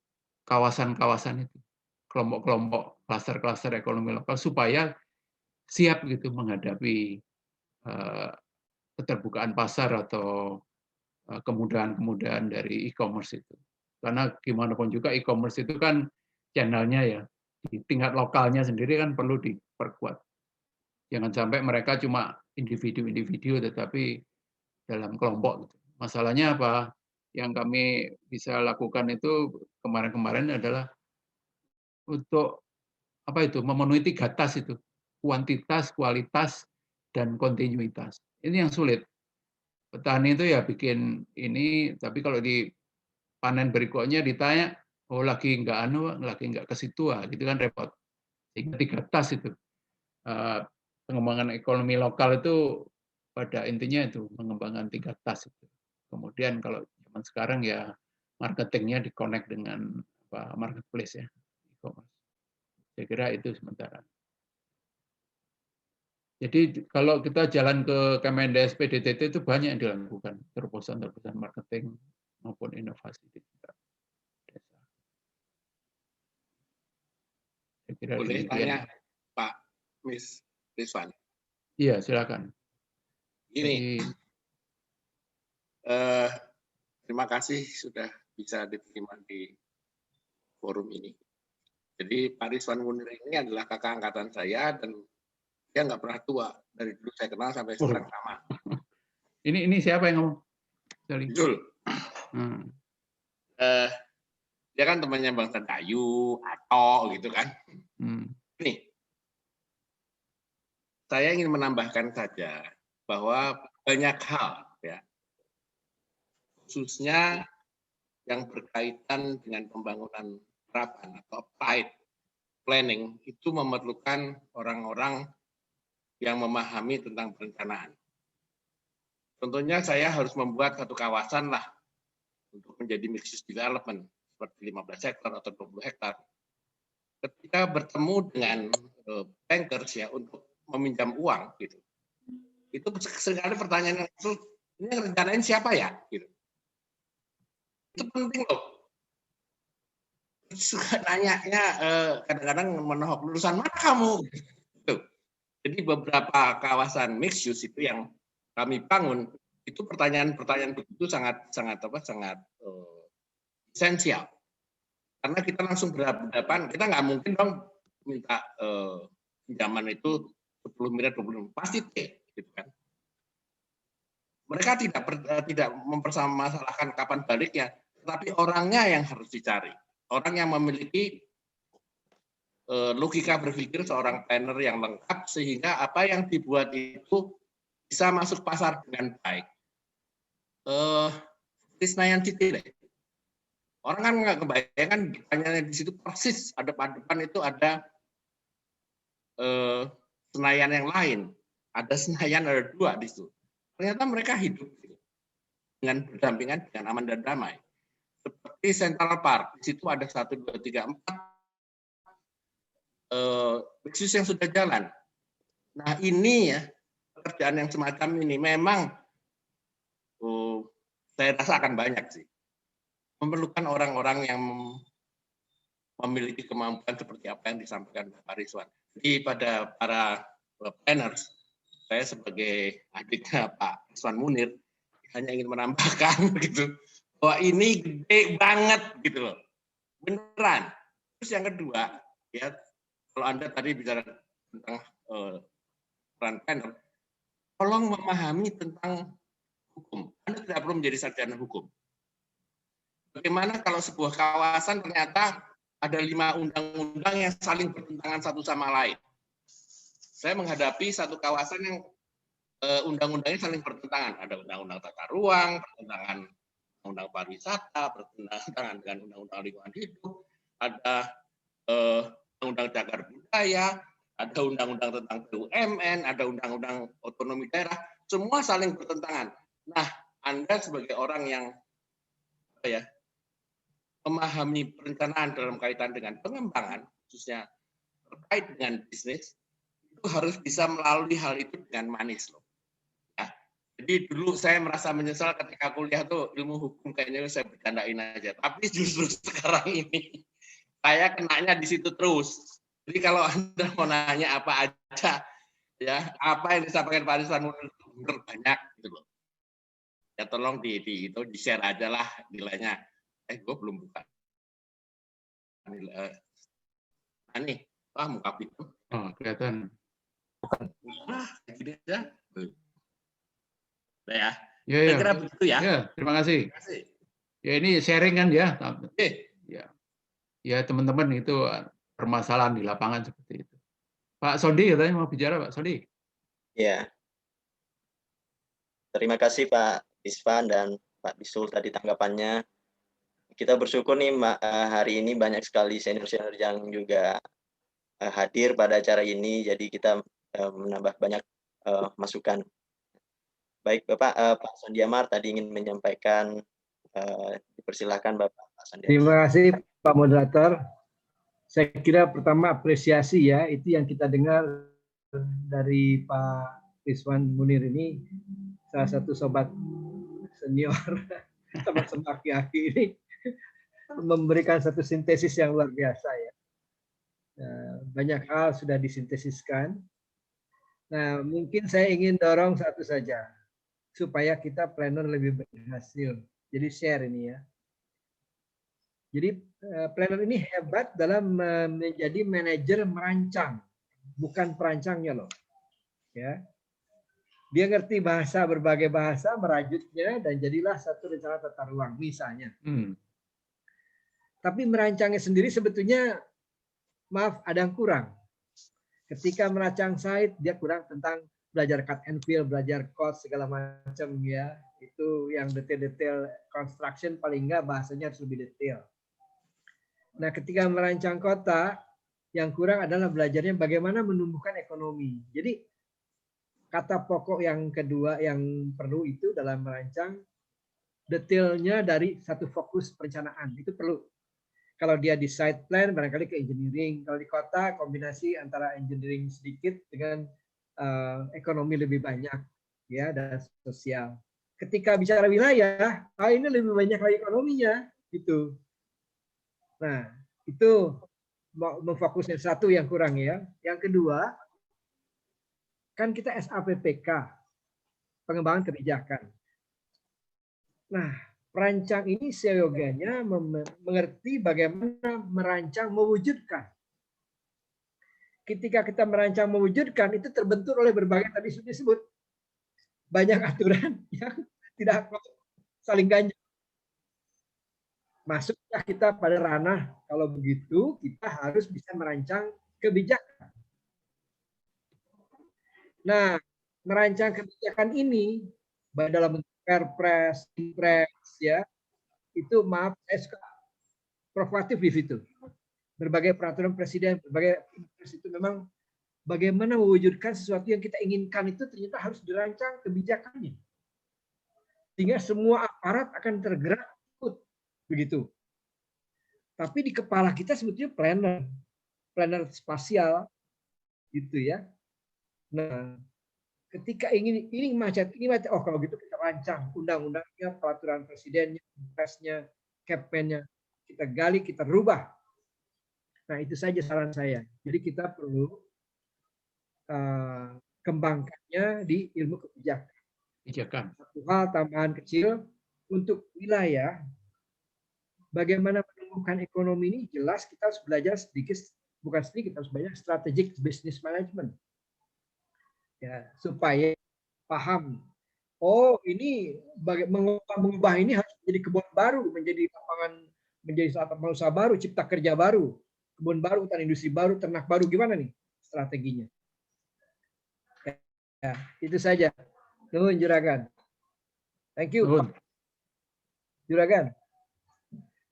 kawasan-kawasan itu, kelompok-kelompok, klaster-klaster ekonomi lokal supaya siap gitu menghadapi keterbukaan pasar atau kemudahan-kemudahan dari e-commerce itu. Karena gimana pun juga e-commerce itu kan channelnya ya, di tingkat lokalnya sendiri kan perlu diperkuat. Jangan sampai mereka cuma individu-individu tetapi dalam kelompok. Masalahnya apa? Yang kami bisa lakukan itu kemarin-kemarin adalah untuk apa itu memenuhi 3 tas itu, kuantitas, kualitas, dan kontinuitas. Ini yang sulit. Petani itu ya bikin ini, tapi kalau di panen berikutnya ditanya, oh lagi nggak ke situ, gitu kan repot. Sehingga 3 tas itu. Pengembangan ekonomi lokal itu pada intinya itu mengembangkan 3 tas itu. Kemudian kalau zaman sekarang ya marketingnya di-connect dengan marketplace ya, e-commerce. Saya kira itu sementara. Jadi kalau kita jalan ke Kemendes PDTT itu banyak yang dilakukan, terobosan-terobosan marketing maupun inovasi digital desa. Saya kira Boleh demikian. tanya Pak Miss Rizwan? Iya, silakan. Gini, terima kasih sudah bisa diterima di forum ini. Jadi Pak Rizwan Munir ini adalah kakak angkatan saya dan dia nggak pernah tua. Dari dulu saya kenal sampai sekarang sama. Ini siapa yang ngomong? Jul. Dia kan temannya Bang Dayu, Ato gitu kan. Nih, saya ingin menambahkan saja bahwa banyak hal ya, khususnya yang berkaitan dengan pembangunan harapan atau applied planning itu memerlukan orang-orang yang memahami tentang perencanaan. Contohnya saya harus membuat satu kawasan lah untuk menjadi mixed use development seperti 15 hektar atau 20 hektar. Ketika bertemu dengan bankers ya untuk meminjam uang gitu, itu seringkali pertanyaan itu, ini rencanain siapa ya? Gitu. Itu penting loh. Suka nanyanya kadang-kadang menohok, lulusan mana kamu? Gitu. Jadi beberapa kawasan mixed use itu yang kami bangun itu pertanyaan-pertanyaan begitu sangat esensial. Karena kita langsung berhadapan, kita nggak mungkin dong minta pinjaman itu 10 miliar, 20 miliar, pasti T, gitu kan. Mereka tidak mempermasalahkan kapan baliknya, tetapi orangnya yang harus dicari. Orang yang memiliki logika berpikir seorang planner yang lengkap sehingga apa yang dibuat itu bisa masuk pasar dengan baik. Senayan City, orang kan nggak kebayangkan ditanya di situ persis ada depan itu ada Senayan yang lain, ada Senayan ada 2 di situ. Ternyata mereka hidup dengan berdampingan dengan aman dan damai. Seperti Central Park, di situ ada 1, 2, 3, 4 bisnis yang sudah jalan. Nah ini ya pekerjaan yang semacam ini memang saya rasa akan banyak sih. Memerlukan orang-orang yang memiliki kemampuan seperti apa yang disampaikan Pak Rizwan. Jadi pada para planners, saya sebagai adiknya Pak Rizwan Munir hanya ingin menambahkan gitu bahwa ini gede banget gitu loh, beneran. Terus yang kedua, ya kalau Anda tadi bicara tentang peran planner, tolong memahami tentang hukum. Anda tidak perlu menjadi sarjana hukum. Bagaimana kalau sebuah kawasan ternyata ada 5 undang-undang yang saling bertentangan satu sama lain? Saya menghadapi satu kawasan yang undang-undangnya saling bertentangan. Ada undang-undang tata ruang, bertentangan undang-undang pariwisata, bertentangan dengan undang-undang lingkungan hidup, ada undang-undang cagar budaya, ada undang-undang tentang BUMN, ada undang-undang otonomi daerah, semua saling bertentangan. Nah, Anda sebagai orang yang memahami perencanaan dalam kaitan dengan pengembangan, khususnya terkait dengan bisnis, itu harus bisa melalui hal itu dengan manis loh. Ya. Jadi dulu saya merasa menyesal ketika kuliah tuh ilmu hukum kayaknya saya bercandain aja. Tapi justru sekarang ini saya kenanya di situ terus. Jadi kalau Anda mau nanya apa aja, ya apa yang disampaikan Pak Rizwan benar banyak gitu loh. Ya tolong di share aja lah nilainya. Gue belum buka. Nih, muka itu. Oh, kelihatan. Gini aja. Nah, ya. Ya, Saya kira begitu ya. Ya, terima kasih. Terima kasih. Ya ini sharing kan ya. Ya. Ya teman-teman itu permasalahan di lapangan seperti itu. Pak Sodi katanya mau bicara, Pak Sodi. Ya. Terima kasih Pak Isvan dan Pak Bisul tadi tanggapannya. Kita bersyukur nih hari ini banyak sekali senior-senior yang juga hadir pada acara ini, jadi kita menambah banyak masukan. Baik Bapak, Pak Sandiamar tadi ingin menyampaikan, dipersilahkan Bapak Sandiamar. Terima kasih Pak Moderator. Saya kira pertama apresiasi ya, itu yang kita dengar dari Pak Rizwan Munir ini, salah satu sobat senior, sobat aki-aki ini, memberikan satu sintesis yang luar biasa ya. Banyak hal sudah disintesiskan. Nah, mungkin saya ingin dorong satu saja, supaya kita planner lebih berhasil. Jadi share ini ya. Jadi planner ini hebat dalam menjadi manajer merancang, bukan perancangnya loh. Ya. Dia ngerti bahasa, berbagai bahasa, merajutnya, dan jadilah satu rencana tata ruang misalnya. Tapi merancangnya sendiri sebetulnya, maaf, ada yang kurang. Ketika merancang site, dia kurang tentang belajar cut and fill, belajar cost, segala macam ya. Itu yang detail-detail construction, paling enggak bahasanya harus lebih detail. Nah, ketika merancang kota, yang kurang adalah belajarnya bagaimana menumbuhkan ekonomi. Jadi, kata pokok yang kedua yang perlu itu dalam merancang, detailnya dari satu fokus perencanaan. Itu perlu. Kalau dia di site plan, barangkali ke engineering. Kalau di kota, kombinasi antara engineering sedikit dengan ekonomi lebih banyak, ya, dan sosial. Ketika bicara wilayah, ini lebih banyak lagi ekonominya, gitu. Nah, itu memfokusnya satu yang kurang ya. Yang kedua, kan kita SAPPK, pengembangan kebijakan. Nah, perancang ini seyogianya mengerti bagaimana merancang mewujudkan. Ketika kita merancang mewujudkan, itu terbentur oleh berbagai tadi sudah disebut. Banyak aturan yang tidak saling ganjil. Masuklah kita pada ranah, kalau begitu kita harus bisa merancang kebijakan. Nah, merancang kebijakan ini, baik dalam bentuk Perpres, Impres, ya, itu maaf, saya suka provokatif di situ. Berbagai peraturan presiden, berbagai Impres itu memang bagaimana mewujudkan sesuatu yang kita inginkan itu ternyata harus dirancang kebijakannya. Sehingga semua aparat akan tergerak ikut. Begitu. Tapi di kepala kita sebetulnya planner spasial gitu ya. Nah, ketika ini macet, oh kalau gitu kita rancang undang-undangnya, peraturan presidennya, impresnya, capman-nya, kita gali, kita rubah. Nah, itu saja saran saya. Jadi kita perlu kembangkannya di ilmu kebijakan. Satu hal tambahan kecil untuk wilayah, bagaimana menumbuhkan ekonomi ini jelas kita harus belajar sedikit, bukan sedikit, harus banyak strategic business management. Ya, supaya paham, oh ini mengubah ini harus menjadi kebun baru, menjadi lapangan, menjadi lapangan usaha baru, cipta kerja baru, kebun baru, hutan industri baru, ternak baru, gimana nih strateginya? Ya, itu saja. Nuhun Juragan. Thank you. Juragan.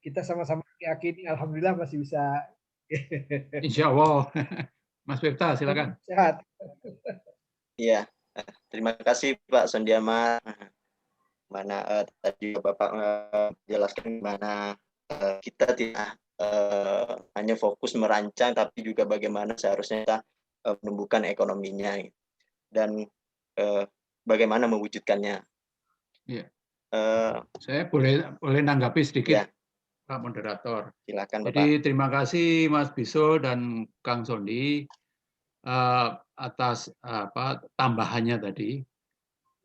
kita sama-sama yakini, alhamdulillah masih bisa. Insya Allah. Mas Miftah, silakan. Sehat. Iya, terima kasih Pak Sondiama. Mana tadi Bapak jelaskan gimana kita tidak hanya fokus merancang, tapi juga bagaimana seharusnya kita menumbuhkan ekonominya dan bagaimana mewujudkannya. Iya. Eh, Saya boleh nanggapi sedikit, ya, Pak Moderator. silakan Bapak. Jadi terima kasih Mas Bisul dan Kang Sondi atas tambahannya tadi.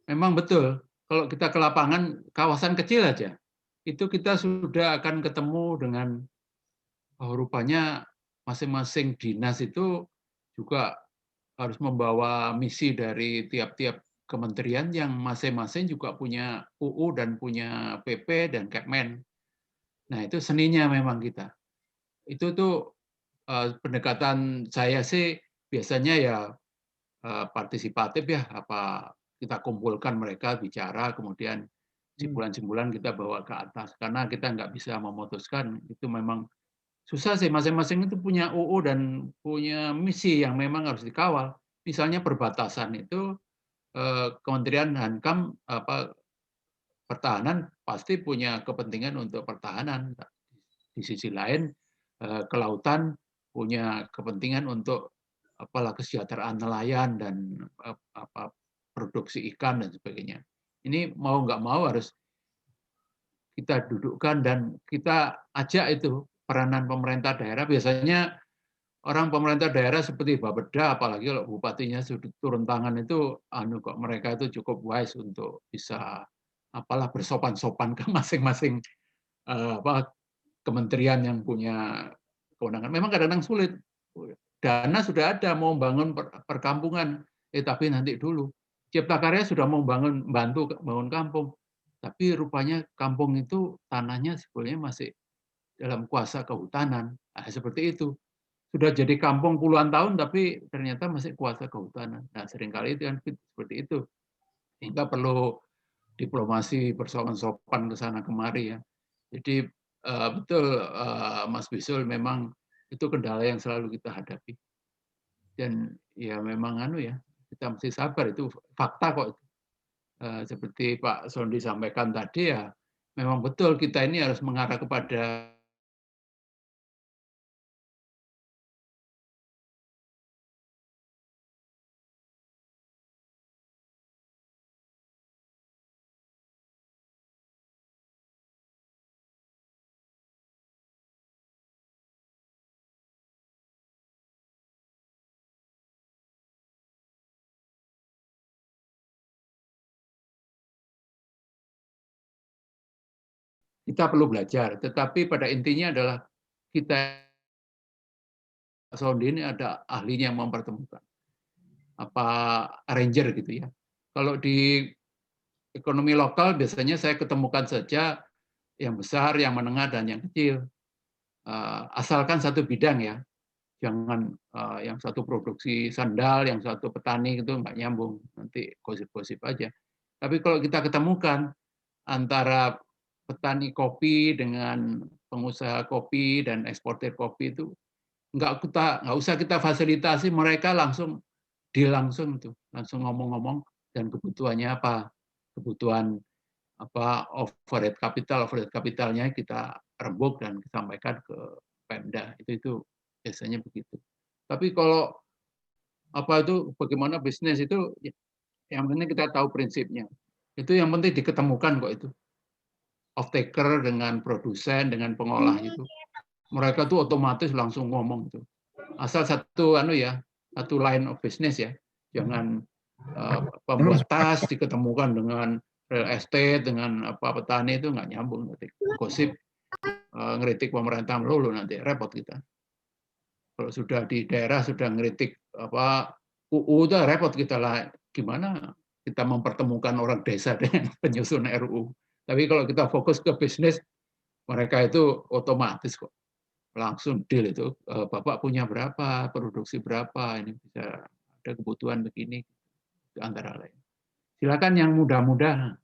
Memang betul, kalau kita ke lapangan kawasan kecil aja, itu kita sudah akan ketemu dengan rupanya masing-masing dinas itu juga harus membawa misi dari tiap-tiap kementerian yang masing-masing juga punya UU dan punya PP dan Kepmen. Nah, itu seninya memang kita. Itu tuh pendekatan saya sih biasanya ya partisipatif ya, apa kita kumpulkan mereka bicara, kemudian simpulan-simpulan kita bawa ke atas. Karena kita nggak bisa memutuskan, itu memang susah sih, masing-masing itu punya UU dan punya misi yang memang harus dikawal. Misalnya perbatasan itu Kementerian Hankam Pertahanan pasti punya kepentingan untuk pertahanan. Di sisi lain kelautan punya kepentingan untuk kesejahteraan nelayan dan produksi ikan dan sebagainya. Ini mau nggak mau harus kita dudukkan dan kita ajak itu peranan pemerintah daerah. Biasanya orang pemerintah daerah seperti Bapeda, apalagi kalau bupatinya sudah turun tangan itu, kok mereka itu cukup wise untuk bisa bersopan-sopan ke masing-masing kementerian yang punya kewenangan. Memang kadang-kadang sulit. Dana sudah ada mau bangun perkampungan, tapi nanti dulu. Cipta Karya sudah mau bantu bangun kampung, tapi rupanya kampung itu tanahnya sebetulnya masih dalam kuasa kehutanan. Nah, seperti itu. Sudah jadi kampung puluhan tahun, tapi ternyata masih kuasa kehutanan. Nah, seringkali itu kan seperti itu. Sehingga perlu diplomasi bersopan-sopan ke sana kemari ya. Jadi betul Mas Bisul, memang itu kendala yang selalu kita hadapi. Dan ya memang kita mesti sabar, itu fakta kok. Seperti Pak Sondi sampaikan tadi ya, memang betul kita ini harus mengarah kepada kita perlu belajar, tetapi pada intinya adalah kita Sondi ini ada ahlinya yang mempertemukan, arranger gitu ya. Kalau di ekonomi lokal biasanya saya ketemukan saja yang besar, yang menengah, dan yang kecil. Asalkan satu bidang ya, jangan yang satu produksi sandal, yang satu petani, itu nggak nyambung, nanti gosip-gosip aja. Tapi kalau kita ketemukan antara petani kopi dengan pengusaha kopi dan eksportir kopi, itu nggak usah kita fasilitasi, mereka langsung langsung ngomong-ngomong dan kebutuhannya apa, kebutuhan overhead kapitalnya kita rembuk dan sampaikan ke Pemda, itu biasanya begitu. Tapi kalau bagaimana bisnis itu, yang penting kita tahu prinsipnya. Itu yang penting diketemukan kok itu. Off-taker dengan produsen, dengan pengolah itu. Mereka tuh otomatis langsung ngomong tuh. Asal satu line of business ya. Jangan pembuat tas diketemukan dengan real estate, dengan petani, itu nggak nyambung. Gosip ngeritik pemerintah melulu, nanti repot kita. Kalau sudah di daerah sudah ngeritik UU, udah repot kita lah. Gimana kita mempertemukan orang desa dengan penyusun RUU. Tapi kalau kita fokus ke bisnis, mereka itu otomatis kok langsung deal itu. Bapak punya berapa, produksi berapa, ini bisa ada kebutuhan begini, itu antara lain. Silakan yang muda-muda.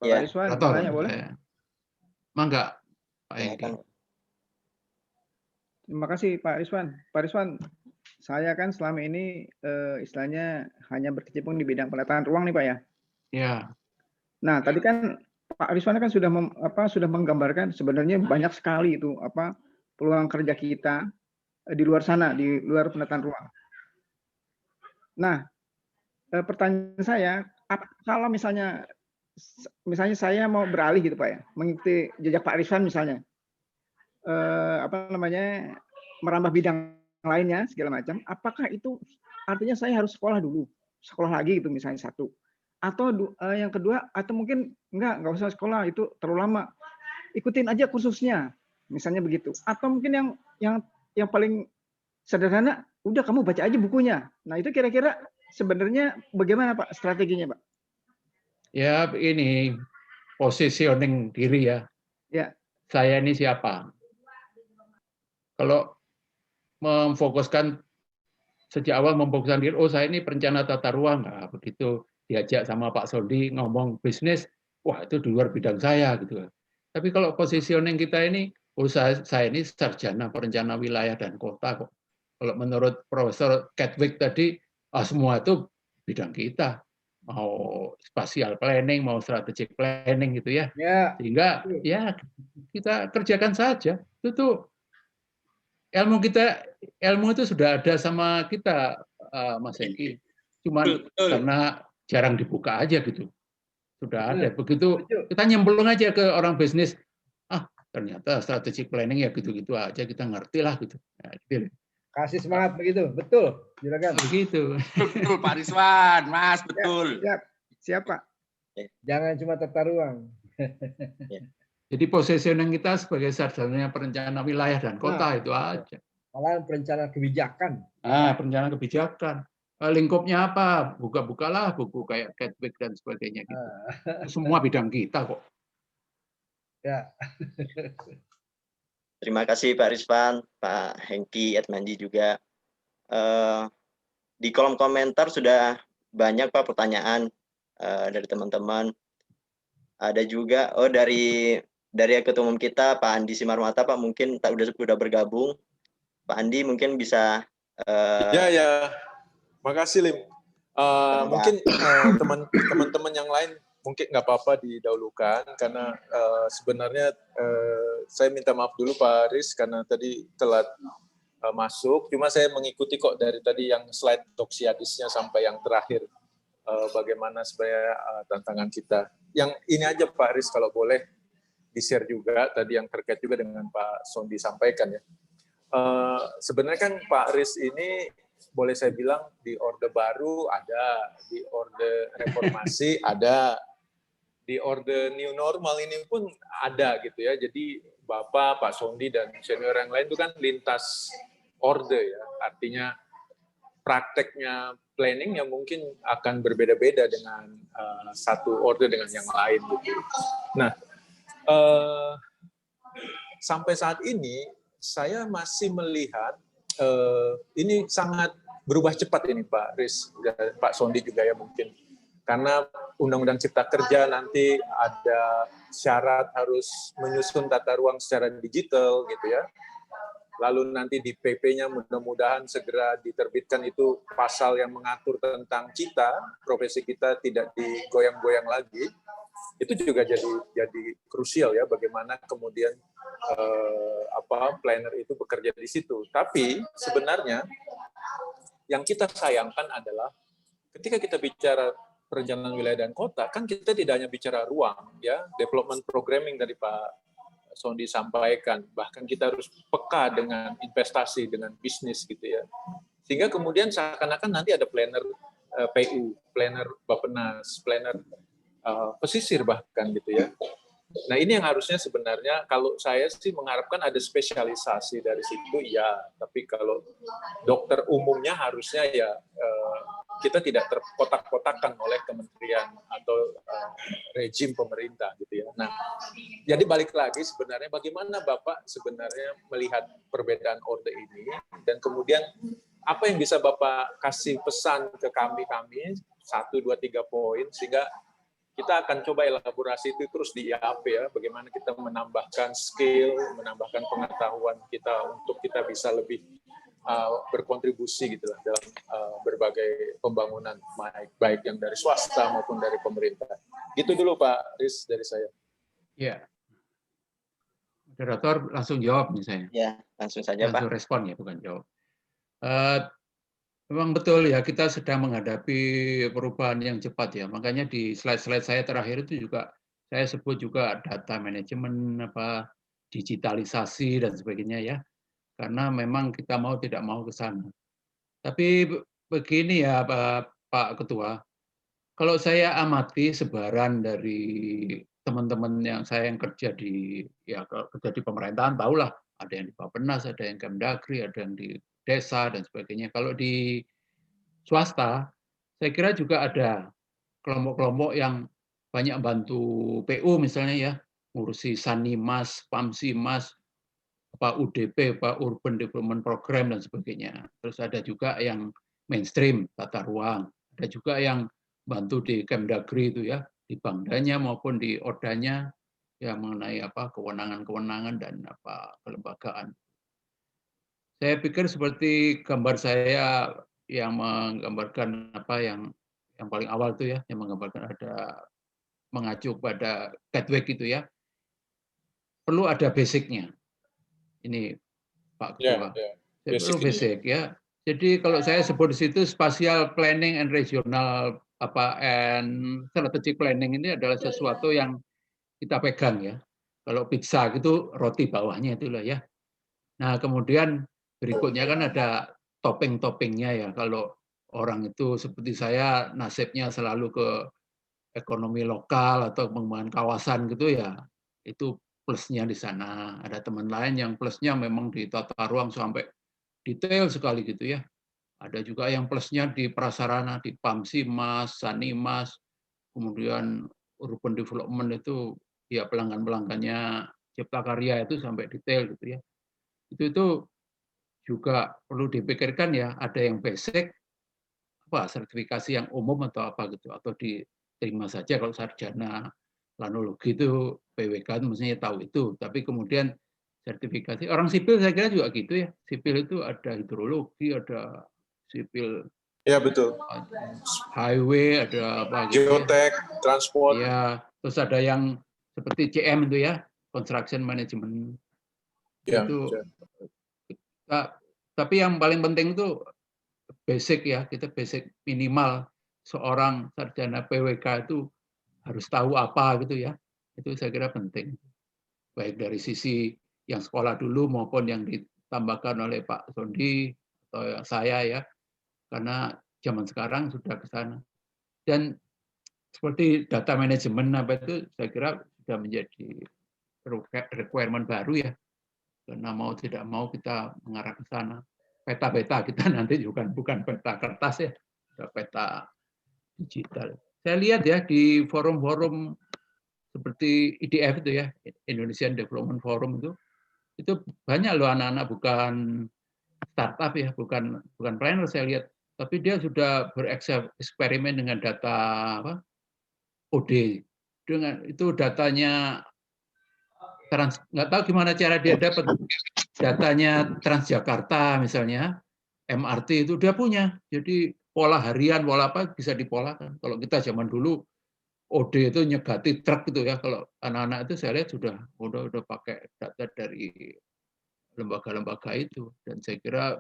Pak Ya, Rizwan, Atau nanya boleh? Mangga, Pak Hengki. silakan. Terima kasih Pak Rizwan. Pak Rizwan, saya kan selama ini istilahnya hanya berkecimpung di bidang penataan ruang nih Pak ya. Ya, Nah, tadi kan Pak Rizwan kan sudah menggambarkan sebenarnya banyak sekali itu peluang kerja kita di luar sana, di luar penataan ruang. Nah, pertanyaan saya, kalau misalnya saya mau beralih gitu Pak ya, mengikuti jejak Pak Rizwan misalnya, merambah bidang lainnya segala macam, apakah itu artinya saya harus sekolah lagi gitu misalnya satu, atau yang kedua, atau mungkin nggak usah sekolah, itu terlalu lama, ikutin aja kursusnya misalnya begitu, atau mungkin yang paling sederhana, udah kamu baca aja bukunya. Nah itu kira-kira sebenarnya bagaimana Pak strateginya Pak? ya ini positioning diri ya. Ya. Saya ini siapa? Kalau memfokuskan sejak awal memfokuskan diri, oh saya ini perencana tata ruang, nah, begitu diajak sama Pak Sondi ngomong bisnis, wah itu di luar bidang saya gitu. Tapi kalau positioning kita ini, oh saya ini sarjana perencana wilayah dan kota kok. Kalau menurut Profesor Kedwick tadi, semua itu bidang kita, mau spatial planning, mau strategic planning gitu ya. Sehingga ya kita kerjakan saja. Itu tuh ilmu itu sudah ada sama kita, Mas Hengki. Cuman karena jarang dibuka aja gitu. Sudah ada. Begitu kita nyemplung aja ke orang bisnis, ternyata strategic planning ya gitu-gitu aja, kita ngerti lah gitu. Nah, gitu. Kasih semangat begitu, betul, Juragan. Begitu. Betul Pak Rizwan, Mas, betul. Siapa? Jangan cuma tata ruang. Jadi positioning kita sebagai sarjana perencana wilayah dan kota itu aja. Malah perencana kebijakan. Perencana kebijakan. Lingkupnya apa? Buka-bukalah buku kayak Kedwick dan sebagainya gitu. Semua bidang kita kok. Ya. Terima kasih Pak Rizwan, Pak Hengki, Edmandi juga. Di kolom komentar sudah banyak Pak pertanyaan dari teman-teman. Ada juga dari Ketua Umum kita Pak Andi Simarmata, Pak mungkin sudah bergabung. Pak Andi mungkin bisa. Ya. Makasih Lim. Mungkin teman-teman yang lain mungkin nggak apa-apa didahulukan karena sebenarnya saya minta maaf dulu Pak Riz karena tadi telat masuk. Cuma saya mengikuti kok dari tadi yang slide doksiadisnya sampai yang terakhir bagaimana sebenarnya tantangan kita. Yang ini aja Pak Riz kalau boleh di-share juga tadi yang terkait juga dengan Pak Sondi sampaikan ya. Sebenarnya kan Pak Riz ini boleh saya bilang di Orde Baru ada, di Orde Reformasi ada, di Orde New Normal ini pun ada gitu ya. Jadi Bapak, Pak Sondi dan senior yang lain itu kan lintas orde ya. Artinya prakteknya planning yang mungkin akan berbeda-beda dengan satu orde dengan yang lain gitu. Nah, sampai saat ini saya masih melihat ini sangat berubah cepat ini Pak Riz dan Pak Sondi juga ya mungkin. Karena Undang-Undang Cipta Kerja nanti ada syarat harus menyusun tata ruang secara digital gitu ya. Lalu nanti di PP-nya mudah-mudahan segera diterbitkan itu pasal yang mengatur tentang kita, profesi kita tidak digoyang-goyang lagi. Itu juga jadi krusial ya bagaimana kemudian planner itu bekerja di situ. Tapi sebenarnya yang kita sayangkan adalah ketika kita bicara perencanaan wilayah dan kota, kan kita tidak hanya bicara ruang, ya, development programming dari Pak Sondi sampaikan, bahkan kita harus peka dengan investasi, dengan bisnis gitu ya. Sehingga kemudian seakan-akan nanti ada planner PU, planner Bappenas, planner pesisir bahkan gitu ya. Nah ini yang harusnya sebenarnya kalau saya sih mengharapkan ada spesialisasi dari situ ya, tapi kalau dokter umumnya harusnya ya kita tidak terkotak-kotakan oleh kementerian atau rejim pemerintah gitu ya. Nah jadi balik lagi sebenarnya bagaimana Bapak sebenarnya melihat perbedaan orde ini dan kemudian apa yang bisa Bapak kasih pesan ke kami 1, 2, 3 poin sehingga kita akan coba elaborasi itu terus di IAP ya, bagaimana kita menambahkan skill, menambahkan pengetahuan kita untuk kita bisa lebih berkontribusi gitu lah dalam berbagai pembangunan, baik yang dari swasta maupun dari pemerintah. Gitu dulu Pak Riz dari saya. Ya. Moderator langsung jawab nih saya. Ya, langsung saja Langsung Pak. respon ya, bukan jawab. Memang betul ya, kita sedang menghadapi perubahan yang cepat ya. Makanya di slide-slide saya terakhir itu juga saya sebut juga data management, digitalisasi dan sebagainya ya. Karena memang kita mau tidak mau ke sana. Tapi begini ya Pak Ketua, kalau saya amati sebaran dari teman-teman yang saya yang kerja di pemerintahan, tahulah ada yang di Bappenas, ada yang Kemdagri, ada yang di desa dan sebagainya. Kalau di swasta, saya kira juga ada kelompok-kelompok yang banyak bantu PU misalnya ya, ngurusi Sanimas, Pamsimas, UDP, Urban Development Program dan sebagainya. Terus ada juga yang mainstream, tata ruang. Ada juga yang bantu di Kemdagri itu ya, di Bangdanya maupun di Ordanya yang mengenai kewenangan-kewenangan dan kelembagaan. Saya pikir seperti gambar saya yang menggambarkan yang paling awal itu ya, yang menggambarkan ada mengacu pada Gatwick itu ya. Perlu ada basicnya. Ini Pak Ketua. Perlu basic ya. Jadi kalau saya sebut di situ spatial planning and regional and strategic planning ini adalah sesuatu yang kita pegang ya. Kalau pizza gitu roti bawahnya itulah ya. Nah, kemudian berikutnya kan ada topping-toppingnya ya. Kalau orang itu seperti saya nasibnya selalu ke ekonomi lokal atau pengembangan kawasan gitu ya, itu plusnya di sana. Ada teman lain yang plusnya memang di tata ruang sampai detail sekali gitu ya. Ada juga yang plusnya di prasarana, di Pamsimas, Sanimas, kemudian urban development itu ya pelanggan-pelanggannya Cipta Karya itu sampai detail gitu ya. Itu juga perlu dipikirkan ya, ada yang basic, sertifikasi yang umum atau apa gitu, atau diterima saja kalau sarjana planologi itu PWK itu mestinya tahu itu, tapi kemudian sertifikasi orang sipil saya kira juga gitu ya, sipil itu ada hidrologi, ada sipil ya betul, highway, ada apa gitu geotek, transport ya, terus ada yang seperti CM itu ya, construction management ya, itu tapi yang paling penting itu basic ya, kita basic minimal seorang sarjana PWK itu harus tahu apa gitu ya, itu saya kira penting, baik dari sisi yang sekolah dulu maupun yang ditambahkan oleh Pak Sondi atau saya ya, karena zaman sekarang sudah ke sana. Dan seperti data management itu saya kira sudah menjadi requirement baru ya, karena mau tidak mau kita mengarah ke sana. Peta-peta kita nanti juga bukan peta kertas ya, peta digital. Saya lihat ya di forum-forum seperti IDF itu ya, Indonesian Development Forum itu banyak loh anak-anak bukan startup ya, bukan planner saya lihat, tapi dia sudah bereksperimen dengan data OD, dengan itu datanya nggak tahu gimana cara dia dapat datanya Transjakarta misalnya, MRT itu dia punya, jadi pola harian, pola apa bisa dipolakan. Kalau kita zaman dulu OD itu nyegati truk gitu ya, kalau anak-anak itu saya lihat sudah pakai data dari lembaga-lembaga itu, dan saya kira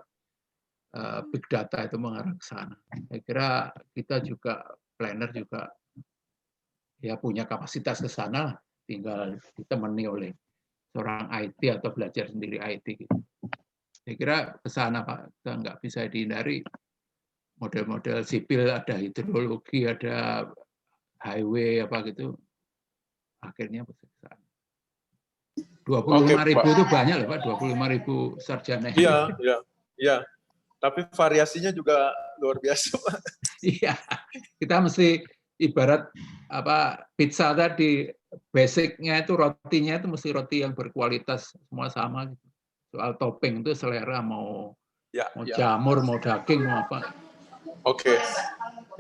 big data itu mengarah ke sana. Saya kira kita juga planner juga ya punya kapasitas ke sana, tinggal ditemani oleh seorang IT atau belajar sendiri IT gitu. Saya kira ke sana Pak, nggak bisa dihindari. Model-model sipil ada hidrologi, ada highway apa gitu, akhirnya ke sana. 25.000 itu banyak loh Pak, 25.000 sarjana. Iya. Tapi variasinya juga luar biasa Pak. Iya, kita mesti ibarat pizza tadi, basicnya itu rotinya itu mesti roti yang berkualitas semua sama gitu. Soal topping itu selera mau jamur, mau daging, mau apa. Oke.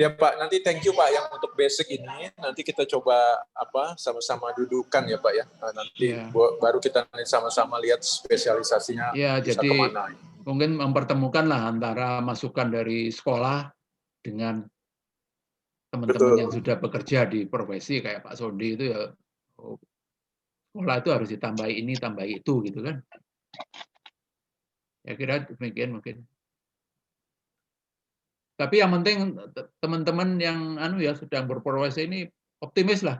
Ya Pak, nanti thank you Pak yang untuk basic ini. Nanti kita coba sama-sama dudukan ya Pak ya. Nah, nanti Ya. baru kita nanti sama-sama lihat spesialisasinya Ya, bisa jadi kemana. mungkin mempertemukanlah antara masukan dari sekolah dengan teman-teman yang sudah bekerja di profesi kayak Pak Sondi itu ya, oh, sekolah itu harus ditambahi ini, tambahi itu gitu kan. Ya kira demikian mungkin. Tapi yang penting teman-teman yang ya sedang berprofesi ini optimis lah.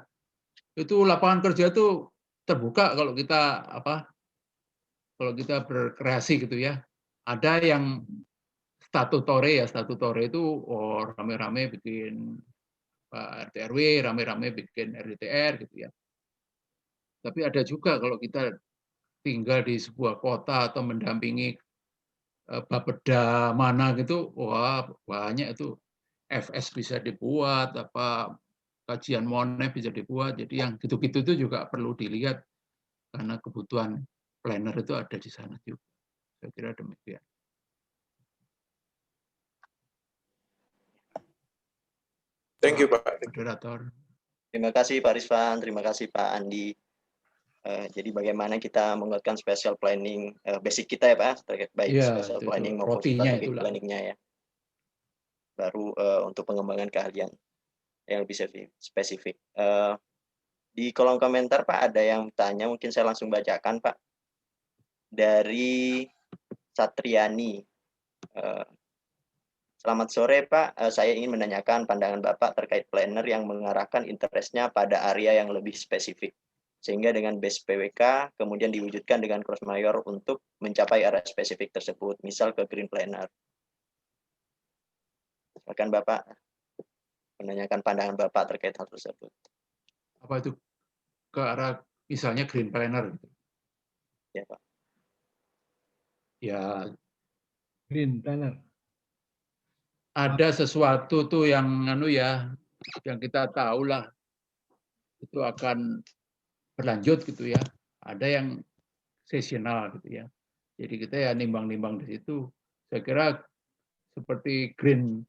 Itu lapangan kerja itu terbuka kalau kita berkreasi gitu ya. Ada yang statutore itu rame-rame bikin RT RW, rame-rame bikin RDTR gitu ya. Tapi ada juga kalau kita tinggal di sebuah kota atau mendampingi Bapeda mana gitu, wah banyak itu FS bisa dibuat, kajian Monep bisa dibuat. Jadi yang gitu-gitu itu juga perlu dilihat karena kebutuhan planner itu ada di sana juga. Saya kira demikian. Thank you Pak. Moderator. Terima kasih Pak Rizwan, terima kasih Pak Andi. Jadi bagaimana kita menguatkan special planning basic kita ya Pak, terkait baik special planning maupun strategic planningnya ya. Baru untuk pengembangan keahlian yang lebih spesifik. Di kolom komentar Pak ada yang tanya, mungkin saya langsung bacakan Pak. Dari Satriani. Selamat sore Pak, saya ingin menanyakan pandangan Bapak terkait planner yang mengarahkan interestnya pada area yang lebih spesifik. Sehingga dengan base PWK kemudian diwujudkan dengan cross mayor untuk mencapai area spesifik tersebut, misal ke green planner. Silakan Bapak menanyakan pandangan Bapak terkait hal tersebut. Apa itu ke arah misalnya green planner gitu? Ya Pak. Ya, Green planner. ada sesuatu tuh yang yang kita tahu lah itu akan berlanjut gitu ya. Ada yang seasonal gitu ya. Jadi kita ya nimbang-nimbang di situ. Saya kira seperti green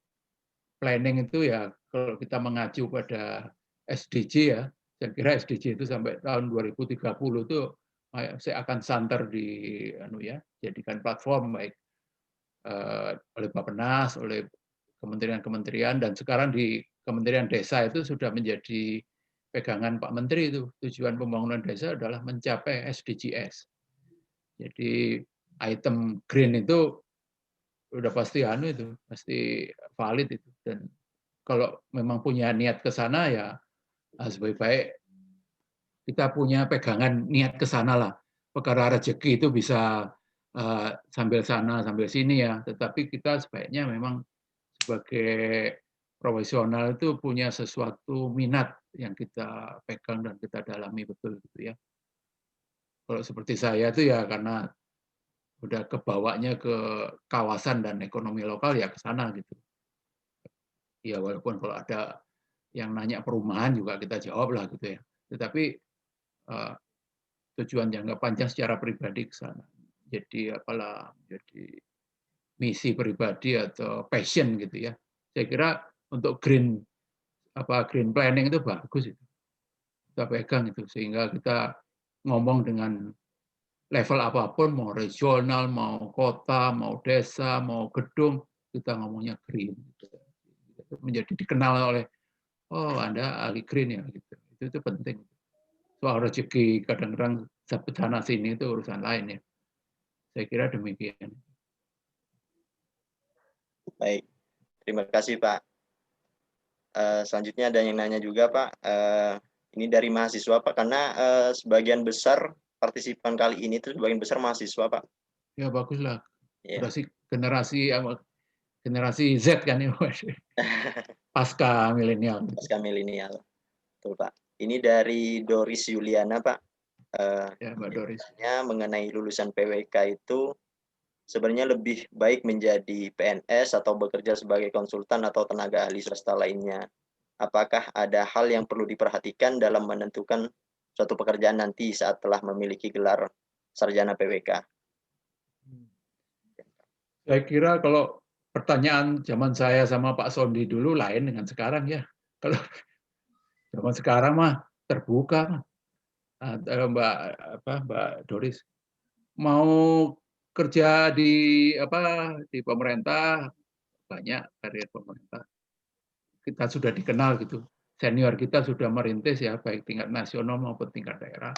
planning itu ya kalau kita mengacu pada SDG ya, saya kira SDG itu sampai tahun 2030 itu saya akan santer jadikan platform baik oleh Bappenas, oleh kementerian-kementerian, dan sekarang di Kementerian Desa itu sudah menjadi pegangan Pak Menteri itu. Tujuan pembangunan desa adalah mencapai SDGs. Jadi item green itu udah pasti pasti valid itu. Dan kalau memang punya niat ke sana ya sebaik-baik kita punya pegangan niat ke sana lah. Perkara rezeki itu bisa sambil sana sambil sini ya, tetapi kita sebaiknya memang sebagai profesional itu punya sesuatu minat yang kita pegang dan kita dalami betul gitu ya. Kalau seperti saya itu ya karena udah kebawanya ke kawasan dan ekonomi lokal ya ke sana gitu. Ya walaupun kalau ada yang nanya perumahan juga kita jawab lah gitu ya. Tetapi tujuan jangka panjang secara pribadi ke sana. Jadi jadi misi pribadi atau passion gitu ya. Saya kira untuk green planning itu bagus itu. Kita pegang itu sehingga kita ngomong dengan level apapun, mau regional, mau kota, mau desa, mau gedung, kita ngomongnya green. Menjadi dikenal oleh Anda ahli green ya gitu. Itu penting. Soal rezeki kadang-kadang sana sini itu urusan lain ya. Saya kira demikian. Baik, terima kasih Pak. Selanjutnya ada yang nanya juga Pak. Ini dari mahasiswa Pak, karena sebagian besar partisipan kali ini itu sebagian besar mahasiswa Pak. Ya baguslah. Yeah. Generasi Z kan ya. Pasca milenial. Pasca milenial. Betul Pak. Ini dari Doris Yuliana Pak. Ya Mbak Doris. Mengenai lulusan PWK itu sebenarnya lebih baik menjadi PNS atau bekerja sebagai konsultan atau tenaga ahli swasta lainnya. Apakah ada hal yang perlu diperhatikan dalam menentukan suatu pekerjaan nanti saat telah memiliki gelar sarjana PWK? Saya kira kalau pertanyaan zaman saya sama Pak Sondi dulu lain dengan sekarang ya. Kalau zaman sekarang mah terbuka, Mbak Doris. Mau kerja di pemerintah, banyak karir pemerintah. Kita sudah dikenal gitu. Senior kita sudah merintis ya, baik tingkat nasional maupun tingkat daerah.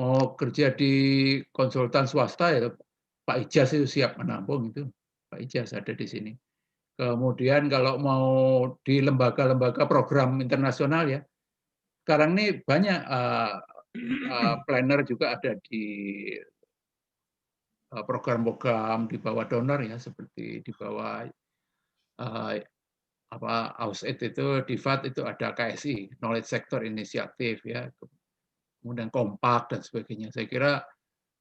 Mau kerja di konsultan swasta ya Pak Ijaz itu siap menampung itu. Pak Ijaz ada di sini. Kemudian kalau mau di lembaga-lembaga program internasional ya, sekarang ini banyak planner juga ada di program-program di bawah donor ya, seperti di bawah AUSAID itu, DIFAD itu ada KSI, Knowledge Sector Initiative ya, kemudian Kompak dan sebagainya. Saya kira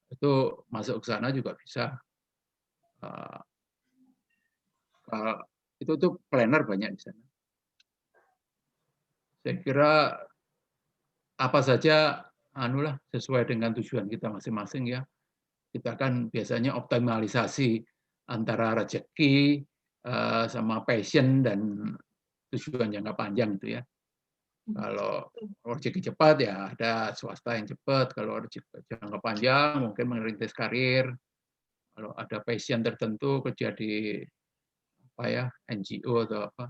itu masuk ke sana juga bisa. Itu tuh planner banyak di sana. Saya kira apa saja sesuai dengan tujuan kita masing-masing ya. Kita kan biasanya optimalisasi antara rezeki sama passion dan tujuan jangka panjang itu ya. Kalau rezeki cepat ya ada swasta yang cepat, kalau rezeki jangka panjang mungkin merintis karir. Kalau ada passion tertentu kerja di NGO atau apa.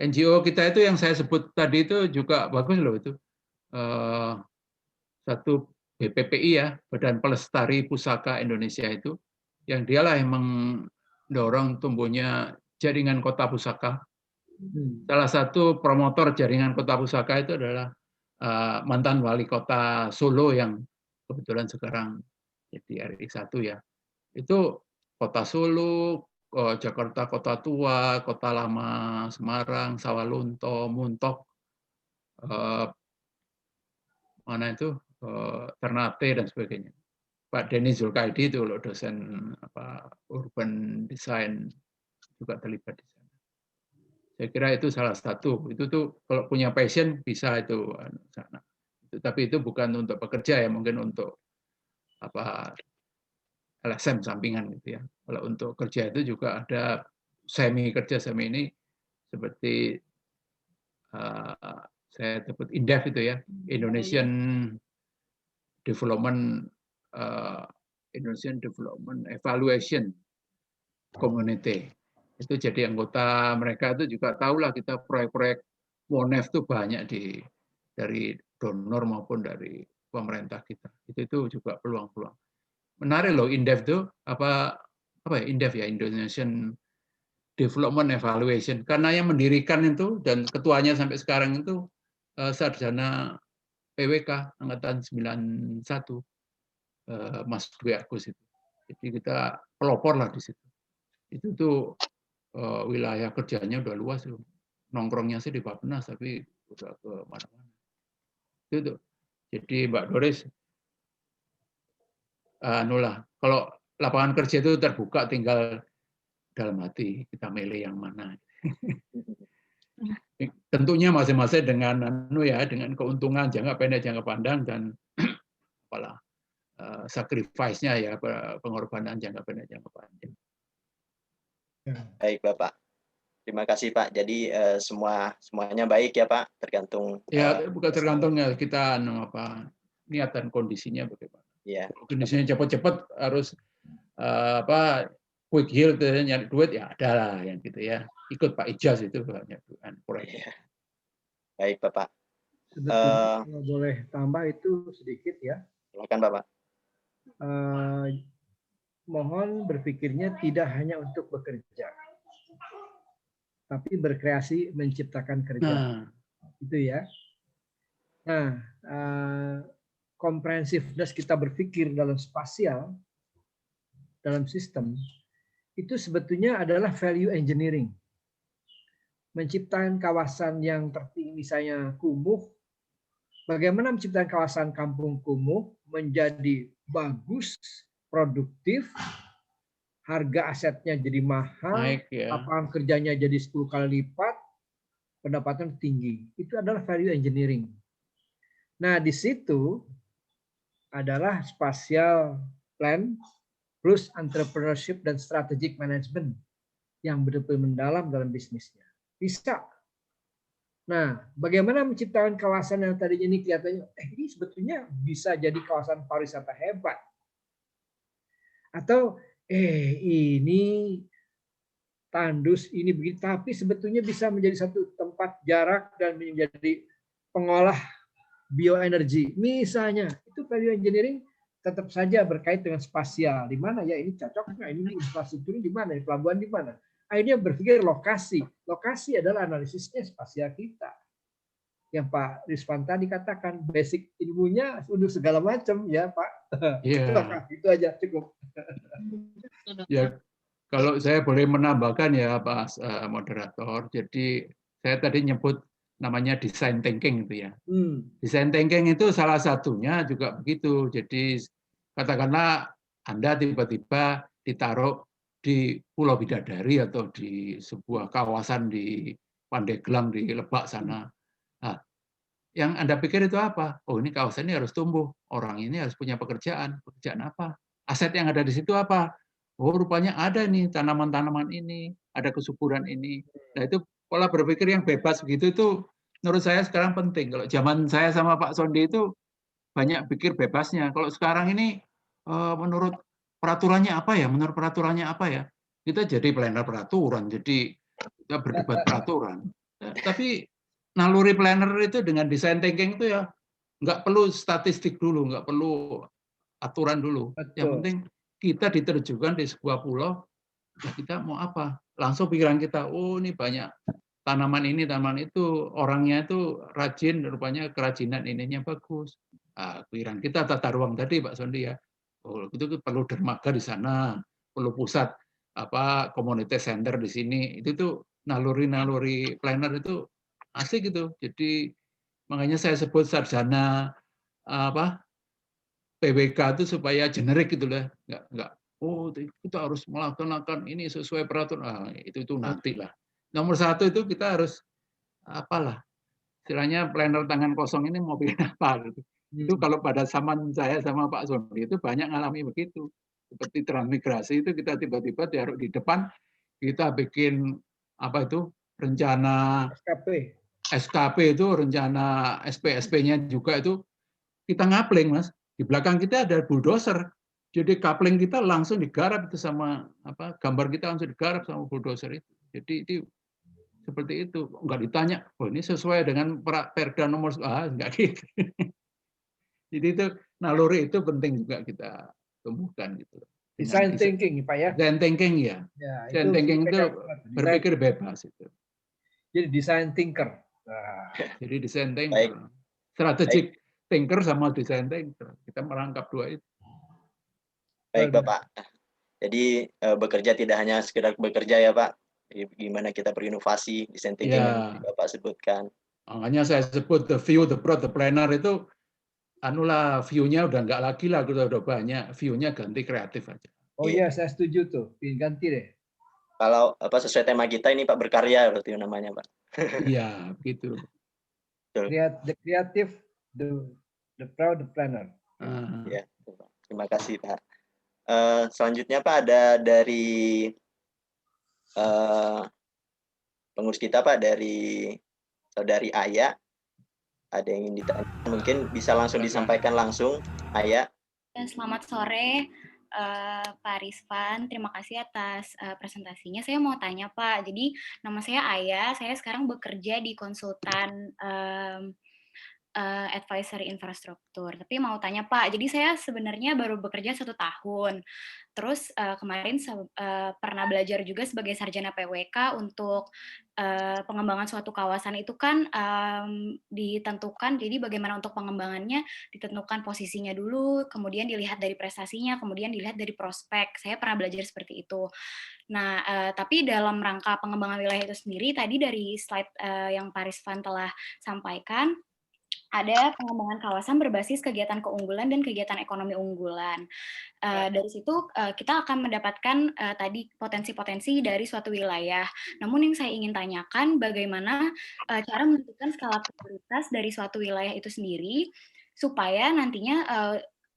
NGO kita itu yang saya sebut tadi itu juga bagus loh itu. Satu BPPI ya, Badan Pelestari Pusaka Indonesia itu, yang dialah yang mendorong tumbuhnya jaringan kota pusaka. Salah satu promotor jaringan kota pusaka itu adalah mantan wali kota Solo yang kebetulan sekarang jadi RI 1 ya. Itu kota Solo, Jakarta Kota Tua, Kota Lama Semarang, Sawalunto, Muntok, Ternate dan sebagainya. Pak Denny Zulkaidi itu loh, dosen urban design juga terlibat di sana. Saya kira itu salah satu. Itu tuh kalau punya passion bisa itu sana. Tapi itu bukan untuk pekerja ya, mungkin untuk LSM sampingan gitu ya. Kalau untuk kerja itu juga ada semi ini seperti saya sebut INDEF itu ya, Indonesian Development Evaluation Community. Itu jadi anggota mereka itu juga tahulah kita proyek-proyek WONEF itu banyak dari donor maupun dari pemerintah kita. Itu juga peluang-peluang. Menarik loh INDEF itu apa ya INDEF ya, Indonesian Development Evaluation, karena yang mendirikan itu dan ketuanya sampai sekarang itu sarjana PWK angkatan 91 Mas Dwi Agus itu. Jadi kita pelopor lah di situ. Itu tuh wilayah kerjanya udah luas loh. Nongkrongnya sih di Bappenas tapi udah ke mana-mana. Itu tuh. Jadi Mbak Doris kalau lapangan kerja itu terbuka tinggal dalam hati kita milih yang mana. Tentunya masing-masing dengan keuntungan jangka pendek, jangka panjang dan sacrifice-nya ya, pengorbanan jangka pendek, jangka panjang. Baik Bapak, terima kasih Pak. Jadi semuanya baik ya Pak, tergantung. Ya bukan tergantungnya kita niat dan kondisinya bagaimana. Ya. Kondisinya cepat-cepat harus quick heal nyari duit ya ada lah yang gitu ya. Ikut Pak Ijaz itu banyak proyek. Ya. Baik Bapak. Sebetulnya kalau boleh tambah itu sedikit ya. Silakan Bapak. Mohon berpikirnya tidak hanya untuk bekerja, tapi berkreasi menciptakan kerja. Itu ya. Nah, comprehensiveness kita berpikir dalam spasial, dalam sistem, itu sebetulnya adalah value engineering. Menciptakan kawasan yang tertinggi, misalnya kumuh, bagaimana menciptakan kawasan kampung kumuh menjadi bagus, produktif, harga asetnya jadi mahal, lapangan kerjanya jadi 10 kali lipat, pendapatan tinggi. Itu adalah value engineering. Nah, di situ adalah spatial plan plus entrepreneurship dan strategic management yang betul-betul mendalam dalam bisnisnya. Bisa. Nah, bagaimana menciptakan kawasan yang tadinya ini kelihatannya, ini sebetulnya bisa jadi kawasan pariwisata hebat. Atau, ini tandus, ini begini, tapi sebetulnya bisa menjadi satu tempat jarak dan menjadi pengolah bioenergi. Misalnya, itu value engineering tetap saja berkait dengan spasial. Di mana ya ini cocok nggak? Ini infrastrukturnya di mana? Pelabuhan di mana? Akhirnya berpikir lokasi. Lokasi adalah analisisnya spasial kita. Yang Pak Rizwan tadi katakan basic ilmunya untuk segala macam ya Pak. Iya. Itu aja cukup. Ya, kalau saya boleh menambahkan ya Pak moderator. Jadi saya tadi nyebut namanya design thinking itu ya. Design thinking itu salah satunya juga begitu. Jadi katakanlah Anda tiba-tiba ditaruh di Pulau Bidadari atau di sebuah kawasan di Pandeglang di Lebak sana. Nah, yang Anda pikir itu apa? Oh, ini kawasan ini harus tumbuh. Orang ini harus punya pekerjaan. Pekerjaan apa? Aset yang ada di situ apa? Oh, rupanya ada nih tanaman-tanaman ini, ada kesuburan ini. Nah, itu pola berpikir yang bebas begitu itu menurut saya sekarang penting. Kalau zaman saya sama Pak Sondi itu banyak pikir bebasnya. Kalau sekarang ini menurut peraturannya apa ya? Menurut peraturannya apa ya? Kita jadi planner peraturan, jadi kita berdebat peraturan. Ya, tapi naluri planner itu dengan design thinking itu ya nggak perlu statistik dulu, nggak perlu aturan dulu. Betul. Yang penting kita diterjunkan di sebuah pulau, ya kita mau apa? Langsung pikiran kita, oh ini banyak tanaman ini, tanaman itu, orangnya itu rajin, rupanya kerajinan ininya bagus. Pikiran kita tata ruang tadi Pak Sondi ya, oh itu perlu dermaga di sana, perlu pusat community center di sini. Itu tuh naluri-naluri planner itu asik gitu. Jadi makanya saya sebut sarjana PWK itu supaya generik gitu lah, nggak oh kita harus melaksanakan ini sesuai peraturan. Itu nanti lah. Nomor satu itu kita harus apalah istilahnya planner tangan kosong ini mau bikin apa gitu. Itu kalau pada zaman saya sama Pak Sondi itu banyak ngalami begitu. Seperti transmigrasi itu kita tiba-tiba taruh di depan, kita bikin apa itu rencana SKP itu rencana SP-SP-nya juga itu kita ngapling Mas. Di belakang kita ada bulldozer. Jadi kapling kita langsung digarap itu sama gambar kita langsung digarap sama bulldozer itu. Jadi itu seperti itu, nggak ditanya, oh ini sesuai dengan Perda nomor nggak gitu. Jadi itu naluri itu penting juga kita tumbuhkan gitu. Design thinking Pak ya. Design thinking ya. Design thinking itu berpikir bebas itu. Jadi design thinker. Jadi design thinker, strategic thinker sama design thinker. Kita merangkap dua itu. Baik Bapak. Jadi bekerja tidak hanya sekedar bekerja ya Pak. Gimana kita berinovasi, design thinking yang Bapak sebutkan. Makanya saya sebut the view, the broad, the planner itu anulah view-nya udah nggak lagi lah, udah banyak. View-nya ganti kreatif aja. Oh iya, saya setuju tuh. Ganti deh. Kalau sesuai tema kita ini Pak berkarya berarti namanya Pak. Iya, begitu. The creative, the proud, the planner. Ya, terima kasih Pak. Selanjutnya Pak ada dari pengurus kita Pak, dari Saudari Aya. Ada yang ingin ditanya, mungkin bisa langsung disampaikan langsung, Aya. Selamat sore Pak Rizwan, terima kasih atas presentasinya. Saya mau tanya Pak, jadi nama saya Aya, saya sekarang bekerja di konsultan advisory infrastruktur. Tapi mau tanya Pak, jadi saya sebenarnya baru bekerja 1 tahun. Terus kemarin pernah belajar juga sebagai sarjana PWK untuk pengembangan suatu kawasan itu kan ditentukan, jadi bagaimana untuk pengembangannya ditentukan posisinya dulu, kemudian dilihat dari prestasinya, kemudian dilihat dari prospek. Saya pernah belajar seperti itu. Nah, tapi dalam rangka pengembangan wilayah itu sendiri, tadi dari slide yang Pak Rizwan telah sampaikan, ada pengembangan kawasan berbasis kegiatan keunggulan dan kegiatan ekonomi unggulan. Dari situ kita akan mendapatkan tadi potensi-potensi dari suatu wilayah. Namun yang saya ingin tanyakan, bagaimana cara menentukan skala prioritas dari suatu wilayah itu sendiri, supaya nantinya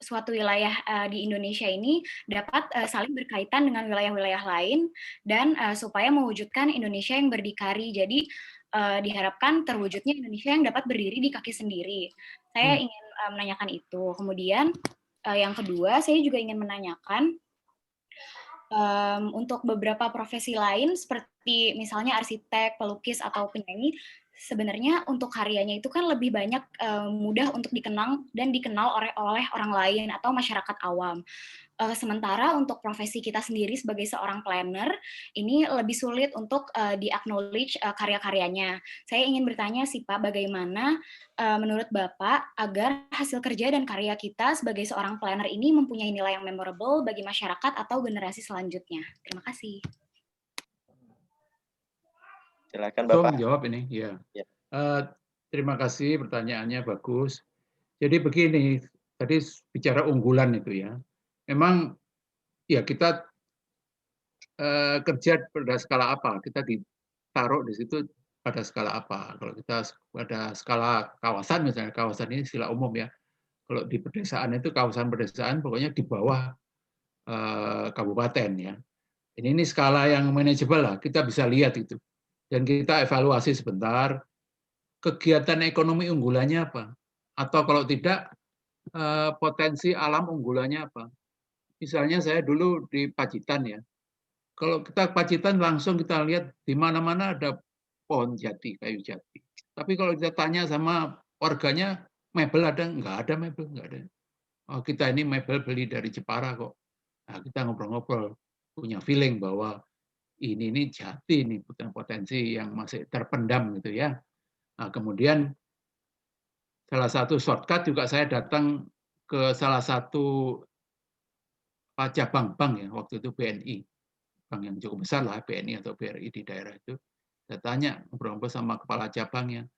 suatu wilayah di Indonesia ini dapat saling berkaitan dengan wilayah-wilayah lain dan supaya mewujudkan Indonesia yang berdikari. Jadi diharapkan terwujudnya Indonesia yang dapat berdiri di kaki sendiri. Saya ingin menanyakan itu. Kemudian yang kedua, saya juga ingin menanyakan untuk beberapa profesi lain seperti misalnya arsitek, pelukis, atau penyanyi, sebenarnya untuk karyanya itu kan lebih banyak mudah untuk dikenal dan dikenal oleh orang lain atau masyarakat awam. Sementara untuk profesi kita sendiri sebagai seorang planner, ini lebih sulit untuk di-acknowledge karya-karyanya. Saya ingin bertanya sih Pak, bagaimana menurut Bapak agar hasil kerja dan karya kita sebagai seorang planner ini mempunyai nilai yang memorable bagi masyarakat atau generasi selanjutnya? Terima kasih. Silakan Tom Bapak. jawab ini, ya. Ya. Terima kasih, pertanyaannya bagus. Jadi begini, tadi bicara unggulan itu ya. Memang ya kita kerja pada skala apa? Kita ditaruh di situ pada skala apa? Kalau kita pada skala kawasan, misalnya kawasan ini istilah umum ya. Kalau di pedesaan itu kawasan pedesaan pokoknya di bawah kabupaten ya. Ini skala yang manageable lah, kita bisa lihat itu. Dan kita evaluasi sebentar, kegiatan ekonomi unggulannya apa? Atau kalau tidak, potensi alam unggulannya apa? Misalnya saya dulu di Pacitan ya. Kalau kita Pacitan langsung kita lihat di mana-mana ada pohon jati, kayu jati. Tapi kalau kita tanya sama warganya, mebel ada? Nggak ada mebel, nggak ada. Oh, kita ini mebel beli dari Jepara kok. Nah, kita ngobrol-ngobrol, punya feeling bahwa ini jati, ini potensi yang masih terpendam gitu ya. Nah, kemudian salah satu shortcut juga saya datang ke salah satu cabang bank ya, waktu itu BNI. Bank yang cukup besar lah, BNI atau BRI di daerah itu. Saya tanya, ngobrol-ngobrol sama kepala cabangnya,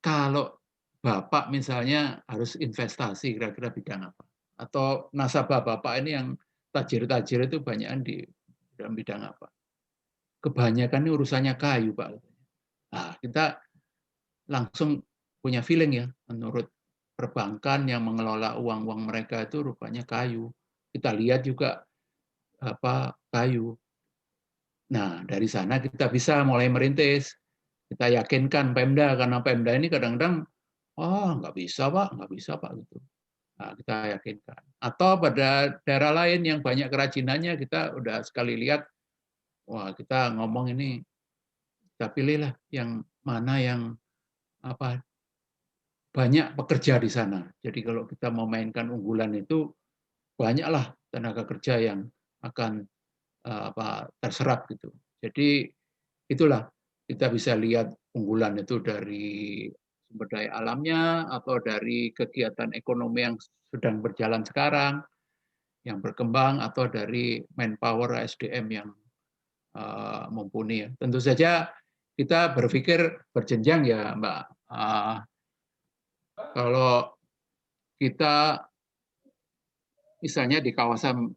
kalau Bapak misalnya harus investasi, kira-kira bidang apa? Atau nasabah Bapak ini yang tajir-tajir itu banyakan di dalam bidang apa? Kebanyakan ini urusannya kayu, Pak. Nah, kita langsung punya feeling ya, menurut perbankan yang mengelola uang-uang mereka itu rupanya kayu. Kita lihat juga kayu. Nah, dari sana kita bisa mulai merintis. Kita yakinkan Pemda, karena Pemda ini kadang-kadang, nggak bisa Pak, nggak bisa Pak. Gitu. Nah, kita yakinkan. Atau pada daerah lain yang banyak kerajinannya, kita udah sekali lihat, wah kita ngomong ini, kita pilihlah yang mana yang banyak pekerja di sana. Jadi kalau kita memainkan unggulan itu, banyaklah tenaga kerja yang akan terserap gitu. Jadi itulah kita bisa lihat unggulan itu dari sumber daya alamnya atau dari kegiatan ekonomi yang sedang berjalan sekarang, yang berkembang, atau dari manpower SDM yang mumpuni. Tentu saja kita berpikir berjenjang ya Mbak. Kalau kita misalnya di kawasan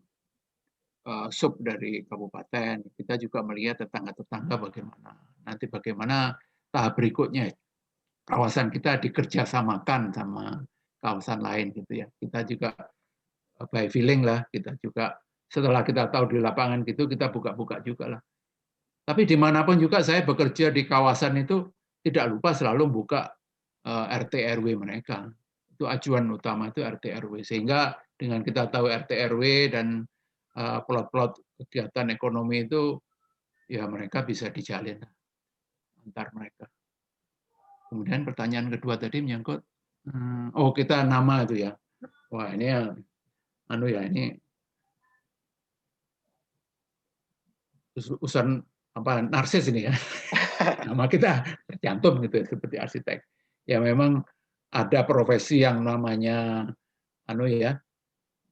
sub dari kabupaten, kita juga melihat tetangga-tetangga bagaimana. Nanti bagaimana tahap berikutnya, kawasan kita dikerjasamakan sama kawasan lain gitu ya. Kita juga by feeling lah, kita juga setelah kita tahu di lapangan gitu, kita buka-buka juga lah. Tapi dimanapun juga saya bekerja di kawasan itu, tidak lupa selalu buka RT RW mereka. Itu acuan utama itu RT RW. Sehingga dengan kita tahu RT RW dan plot-plot kegiatan ekonomi itu, ya mereka bisa dijalin antar mereka. Kemudian pertanyaan kedua tadi menyangkut, kita nama itu ya. Wah ini ini urusan narsis ini ya. Nama kita tercantum gitu seperti arsitek. Ya memang ada profesi yang namanya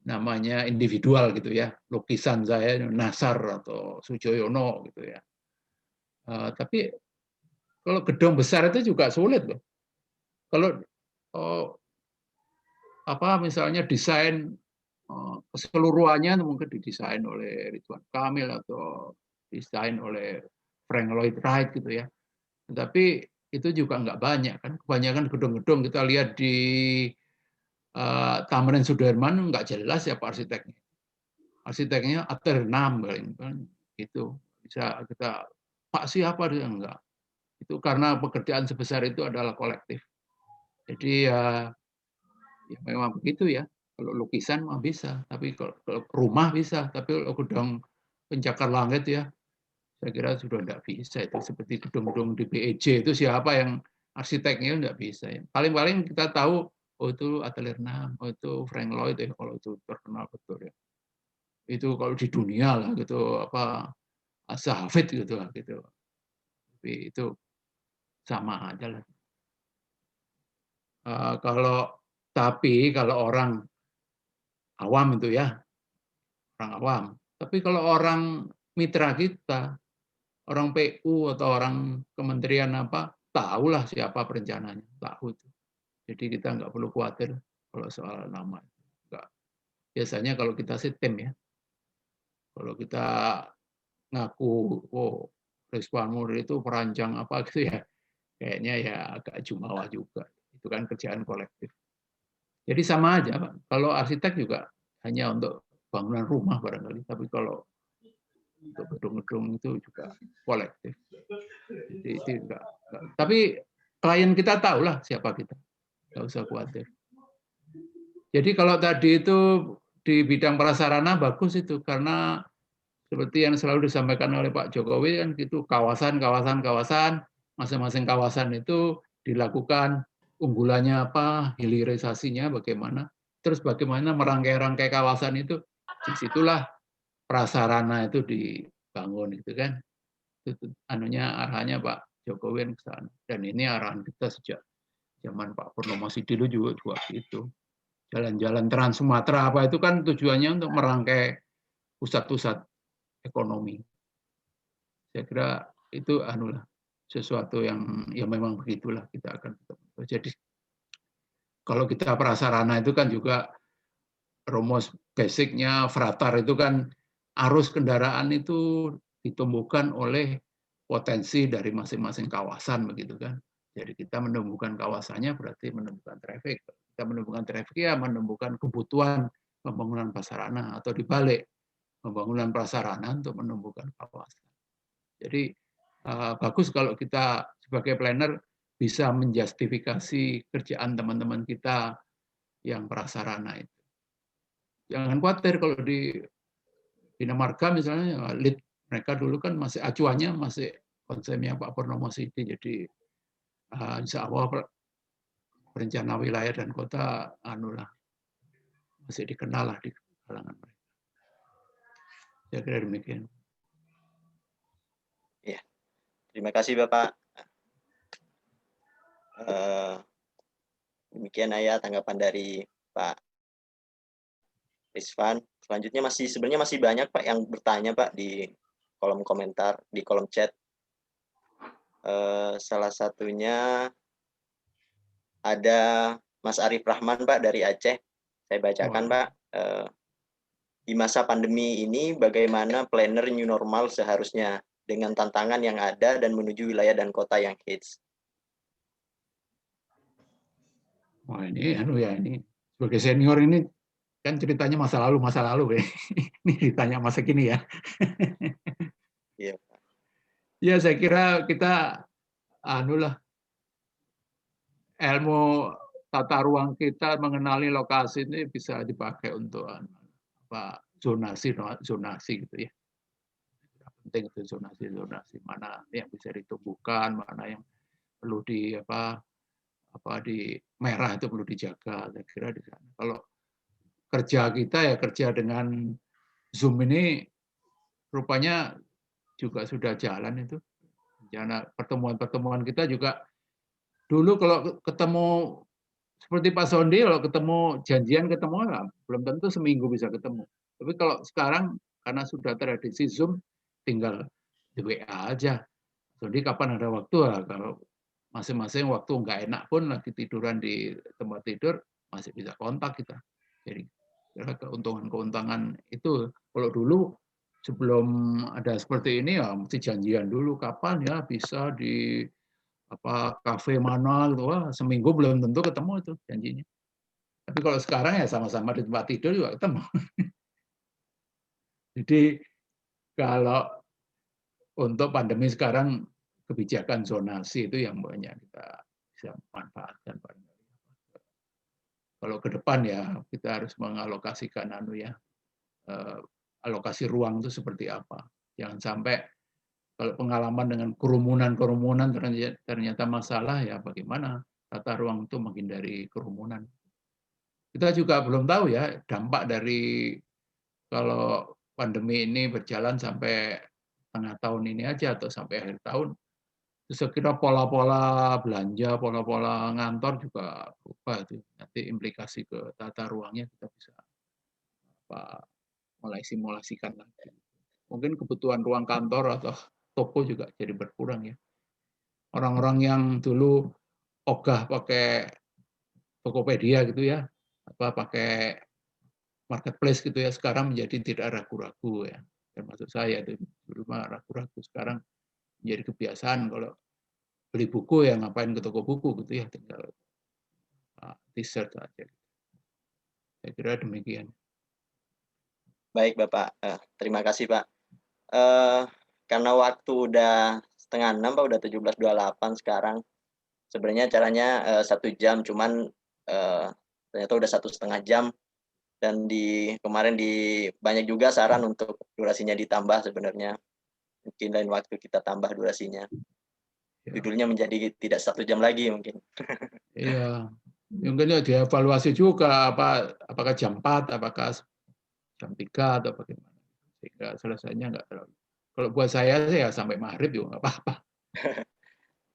namanya individual gitu ya. Lukisan saya Nasar atau Sujoyono gitu ya. Tapi kalau gedung besar itu juga sulit loh. Kalau misalnya desain keseluruhannya mungkin didesain oleh Ridwan Kamil atau desain oleh Frank Lloyd Wright gitu ya. Tapi itu juga nggak banyak kan. Kebanyakan gedung-gedung kita lihat di Tamrin Sudirman nggak jelas siapa arsiteknya. Arsiteknya Aternam kan itu bisa kita Pak siapa dia enggak. Itu karena pekerjaan sebesar itu adalah kolektif. Jadi ya memang begitu ya. Kalau lukisan mah bisa, tapi kalau rumah bisa, tapi kalau gedung pencakar langit ya, saya kira sudah enggak bisa itu. Seperti gedung-gedung di BEJ itu siapa yang arsiteknya enggak bisa ya. Paling-paling kita tahu oh itu Atelier 6, oh itu Frank Lloyd ya kalau itu terkenal betul ya. Itu kalau di dunia lah gitu apa Asa Hafid gitu lah gitu. Tapi itu sama aja lah. Tapi kalau orang awam itu ya, orang awam. Tapi kalau orang mitra kita, orang PU atau orang kementerian apa, tahulah siapa perencananya, tahu itu. Jadi kita nggak perlu khawatir kalau soal nama. Enggak. Biasanya kalau kita sih tim ya, kalau kita ngaku, oh Rizwan Nur itu perancang apa gitu ya, kayaknya ya agak jumawa juga. Itu kan kerjaan kolektif. Jadi sama aja, Pak. Kalau arsitek juga hanya untuk bangunan rumah barangkali, tapi kalau untuk gedung-gedung itu juga kolektif. Jadi itu enggak. Tapi klien kita tahulah siapa kita, nggak usah khawatir. Jadi kalau tadi itu di bidang prasarana bagus itu karena seperti yang selalu disampaikan oleh Pak Jokowi kan gitu kawasan, masing-masing kawasan itu dilakukan unggulannya apa, hilirisasinya bagaimana, terus bagaimana merangkai-rangkai kawasan itu, disitulah prasarana itu dibangun gitu kan. Itu arahannya Pak Jokowi ke sana. Dan ini arahan kita sejak zaman Pak Purnomo Sidilo juga gitu. Jalan-jalan Trans Sumatera apa itu kan tujuannya untuk merangkai pusat-pusat ekonomi. Saya kira itu sesuatu yang ya memang begitulah kita akan tetap. Jadi kalau kita prasarana itu kan juga rumus basicnya fratar itu kan arus kendaraan itu ditumbuhkan oleh potensi dari masing-masing kawasan begitu kan. Jadi kita menumbuhkan kawasannya berarti menumbuhkan traffic. Kita menumbuhkan traffic ya menumbuhkan kebutuhan pembangunan prasarana atau dibalik pembangunan prasarana untuk menumbuhkan kawasan. Jadi bagus kalau kita sebagai planner bisa menjustifikasi kerjaan teman-teman kita yang prasarana itu. Jangan khawatir kalau di Bina Marga misalnya lead mereka dulu kan masih acuannya masih konsepnya Pak Purnomo Sidi. Jadi insya Allah perencana wilayah dan kota masih dikenal lah di kalangan mereka. Saya kira demikian. Ya, terima kasih Bapak. Demikian ya tanggapan dari Pak Rizwan. Selanjutnya sebenarnya masih banyak Pak yang bertanya Pak di kolom komentar, di kolom chat. Salah satunya ada Mas Arif Rahman Pak dari Aceh. Saya bacakan Pak. Di masa pandemi ini bagaimana planner new normal seharusnya dengan tantangan yang ada dan menuju wilayah dan kota yang hits. Wah ini ini sebagai senior ini kan ceritanya masa lalu ya. Ini ditanya masa kini ya. Iya, Pak. Ya saya kira kita ilmu tata ruang kita mengenali lokasi ini bisa dipakai untuk zonasi gitu ya. Penting itu zonasi mana yang bisa ditumbuhkan, mana yang perlu di merah itu perlu dijaga. Saya kira di sana. Kalau kerja kita ya kerja dengan Zoom ini rupanya juga sudah jalan itu. Karena pertemuan-pertemuan kita juga dulu kalau ketemu seperti Pak Sondi kalau ketemu janjian ketemu belum tentu seminggu bisa ketemu. Tapi kalau sekarang karena sudah tradisi Zoom tinggal di WA aja. Sondi kapan ada waktu kalau masing-masing waktu nggak enak pun lagi tiduran di tempat tidur masih bisa kontak kita. Jadi keuntungan itu kalau dulu sebelum ada seperti ini ya mesti janjian dulu kapan ya bisa di kafe mana gitu. Wah, seminggu belum tentu ketemu itu janjinya. Tapi kalau sekarang ya sama-sama di tempat tidur juga ketemu. Jadi kalau untuk pandemi sekarang kebijakan zonasi itu yang banyak kita bisa manfaatkan. Kalau ke depan ya kita harus mengalokasikan alokasi ruang itu seperti apa. Jangan sampai kalau pengalaman dengan kerumunan ternyata masalah, ya bagaimana tata ruang itu menghindari kerumunan. Kita juga belum tahu ya dampak dari kalau pandemi ini berjalan sampai tengah tahun ini aja atau sampai akhir tahun. Terus saya kira pola-pola belanja, pola-pola ngantor juga berubah itu. Nanti implikasi ke tata ruangnya kita bisa mulai simulasikan lagi. Mungkin kebutuhan ruang kantor atau toko juga jadi berkurang ya. Orang-orang yang dulu ogah pakai Tokopedia gitu ya, pakai marketplace gitu ya, sekarang menjadi tidak ragu-ragu ya. Termasuk saya itu dulu ragu-ragu, sekarang menjadi kebiasaan kalau beli buku ya ngapain ke toko buku gitu ya, tinggal research aja. Saya kira demikian. Baik Bapak, terima kasih Pak. Karena waktu udah 5:30 Pak, udah 17.28 sekarang. Sebenarnya acaranya 1 jam, cuman ternyata udah 1,5 jam. Dan kemarin banyak juga saran untuk durasinya ditambah sebenarnya. Mungkin lain waktu kita tambah durasinya. Judulnya menjadi tidak 1 jam lagi mungkin. Iya, mungkin ya dievaluasi juga apakah jam 4, apakah jam 3 atau bagaimana. Sehingga selesainya nggak terlalu. Kalau buat saya sih ya sampai maghrib juga nggak apa-apa.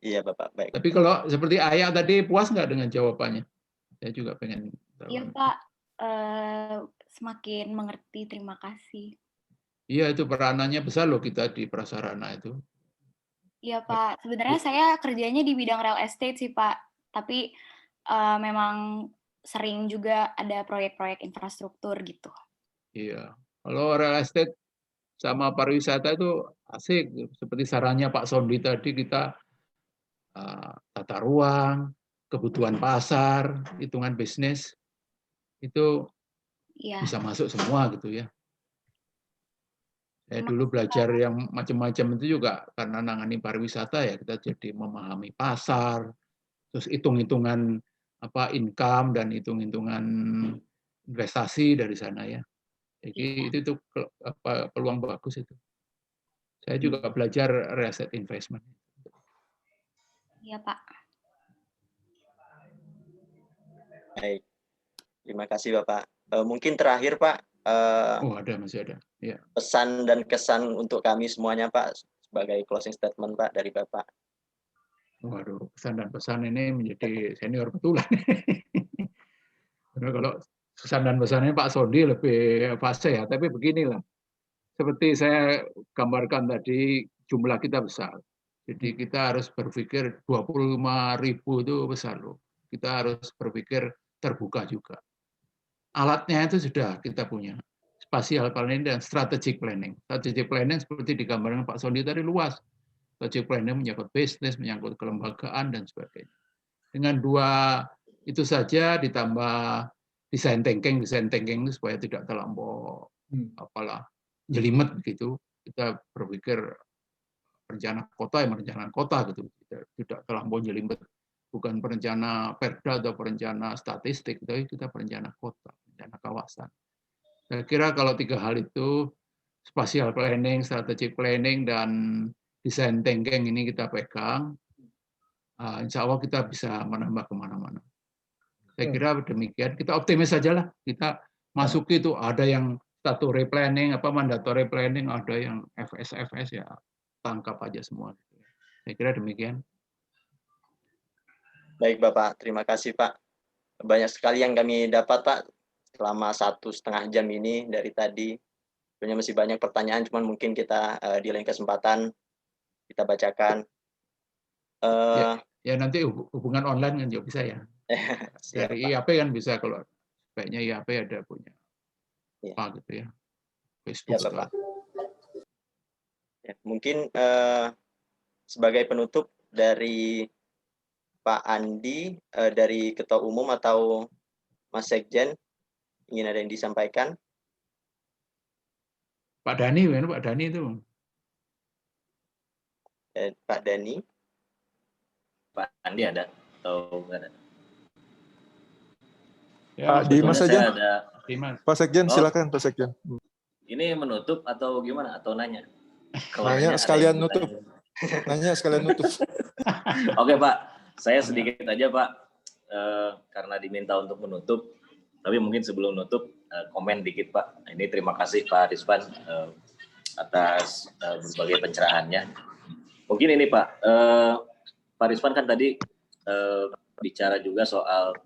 Iya Bapak, baik. Tapi kalau seperti Ayah tadi, puas nggak dengan jawabannya? Saya juga pengen tahu. Iya Pak, semakin mengerti, terima kasih. Iya, itu peranannya besar loh kita di prasarana itu. Iya Pak, sebenarnya saya kerjanya di bidang real estate sih Pak, tapi memang sering juga ada proyek-proyek infrastruktur gitu. Iya, kalau real estate sama pariwisata itu asik. Seperti sarannya Pak Sondi tadi, kita tata ruang, kebutuhan pasar, hitungan bisnis, itu bisa masuk semua gitu ya. Saya dulu belajar yang macam-macam itu juga karena nangani pariwisata ya, kita jadi memahami pasar, terus hitung-hitungan income dan hitung-hitungan investasi dari sana ya. Jadi itu peluang bagus itu. Saya juga belajar real estate investment. Iya Pak. Baik, terima kasih Bapak. Mungkin terakhir Pak, masih ada. Ya. Pesan dan kesan untuk kami semuanya Pak, sebagai closing statement Pak dari Bapak. Waduh, pesan dan pesan ini menjadi senior betulan. Karena kalau pesan dan pesannya Pak Sondi lebih fase ya, tapi beginilah. Seperti saya gambarkan tadi, jumlah kita besar. Jadi kita harus berpikir 25.000 itu besar loh. Kita harus berpikir terbuka juga. Alatnya itu sudah kita punya. Spatial planning dan strategic planning. Strategic planning seperti digambarkan Pak Sondi tadi luas. Strategic planning menyangkut bisnis, menyangkut kelembagaan, dan sebagainya. Dengan 2 itu saja ditambah design thinking itu supaya tidak terlampau jelimet gitu. Kita berpikir perencana kota yang merencanakan kota gitu, tidak terlampau jelimet. Bukan perencana perda atau perencana statistik, tapi kita perencana kota, perencana kawasan. Saya kira kalau 3 hal itu, spatial planning, strategic planning, dan design thinking ini kita pegang, insya Allah kita bisa menambah kemana-mana. Saya kira demikian. Kita optimis saja lah. Kita masuk itu ada yang statutory planning, mandatory planning, ada yang FS ya tangkap aja semua. Saya kira demikian. Baik Bapak, terima kasih Pak. Banyak sekali yang kami dapat Pak selama 1,5 jam ini dari tadi. Sebenarnya masih banyak pertanyaan, cuman mungkin kita di lain kesempatan kita bacakan. Ya nanti hubungan online kan juga bisa ya. Dari IAP kan bisa, kalau sebaiknya IAP ada punya apa gitu ya, Facebook. Ya Bapak. Ya, mungkin sebagai penutup dari Pak Andi, dari Ketua Umum atau Mas Sekjen, ingin ada yang disampaikan? Pak Dani, Pak Dani itu. Pak Dani. Pak Andi ada atau enggak ada? Ya, Pak Dimas saja. Dimas. Pak Sekjen, silakan Pak Sekjen. Ini menutup atau gimana? Atau nanya? Nanya sekalian nutup. Nanya sekalian nutup. Oke Pak, saya sedikit aja Pak, karena diminta untuk menutup, tapi mungkin sebelum nutup komen dikit Pak. Ini terima kasih Pak Rizwan atas berbagai pencerahannya. Mungkin ini Pak, Pak Rizwan kan tadi bicara juga soal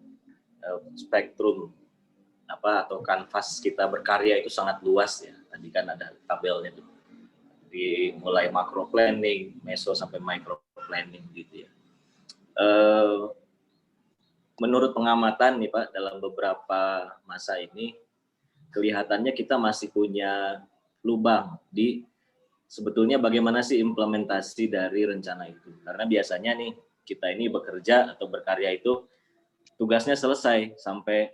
spektrum atau kanvas kita berkarya itu sangat luas ya. Tadi kan ada tabelnya tuh. Mulai macro planning, meso sampai micro planning gitu ya. Menurut pengamatan nih Pak, dalam beberapa masa ini kelihatannya kita masih punya lubang di sebetulnya bagaimana sih implementasi dari rencana itu. Karena biasanya nih kita ini bekerja atau berkarya itu tugasnya selesai sampai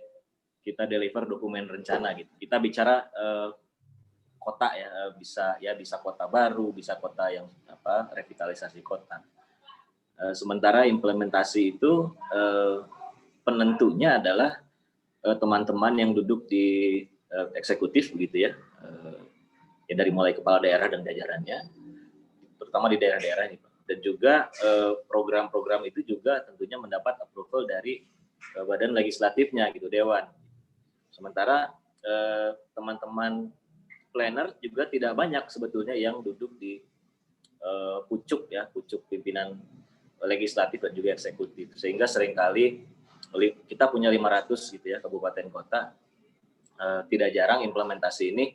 kita deliver dokumen rencana gitu. Kita bicara kota ya, bisa kota baru, bisa kota yang revitalisasi kota. Sementara implementasi itu penentunya adalah teman-teman yang duduk di eksekutif begitu ya. Ya dari mulai kepala daerah dan jajarannya, terutama di daerah-daerah ini. Dan juga program-program itu juga tentunya mendapat approval dari badan legislatifnya gitu, dewan. Sementara teman-teman planner juga tidak banyak sebetulnya yang duduk di pucuk pimpinan legislatif dan juga eksekutif, sehingga seringkali kita punya 500 gitu ya kabupaten kota, tidak jarang implementasi ini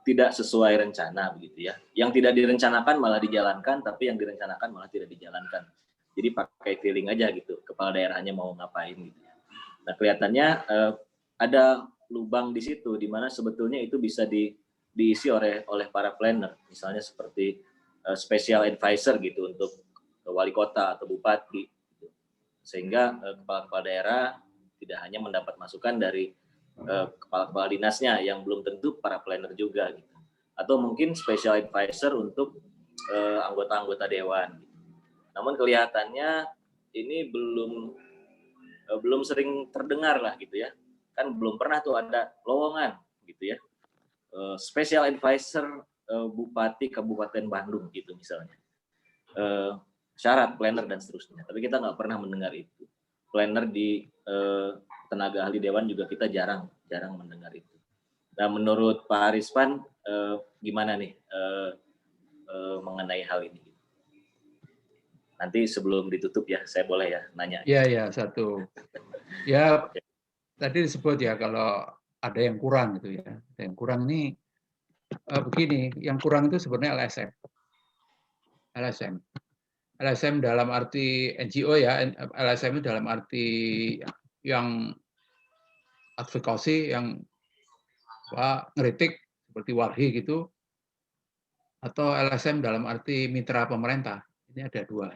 tidak sesuai rencana begitu ya. Yang tidak direncanakan malah dijalankan, tapi yang direncanakan malah tidak dijalankan. Jadi pakai feeling aja gitu, kepala daerahnya mau ngapain gitu. Nah kelihatannya ada lubang di situ, di mana sebetulnya itu bisa diisi oleh para planner, misalnya seperti special advisor gitu untuk wali kota atau bupati, gitu. Sehingga kepala-kepala daerah tidak hanya mendapat masukan dari kepala-kepala dinasnya yang belum tentu para planner juga, gitu. Atau mungkin special advisor untuk anggota-anggota dewan. Gitu. Namun kelihatannya ini belum sering terdengar lah gitu ya. Kan belum pernah tuh ada lowongan gitu ya, special advisor bupati Kabupaten Bandung gitu misalnya, syarat planner dan seterusnya, tapi kita nggak pernah mendengar itu. Planner di tenaga ahli dewan juga kita jarang mendengar itu. Nah menurut Pak Arispan gimana nih mengenai hal ini? Nanti sebelum ditutup ya saya boleh ya nanya. Iya satu. Ya okay. Tadi disebut ya kalau ada yang kurang gitu ya. Yang kurang ini begini, yang kurang itu sebenarnya LSM dalam arti NGO ya, LSM itu dalam arti yang advokasi, yang ngeritik seperti Walhi gitu, atau LSM dalam arti mitra pemerintah. Ini ada dua.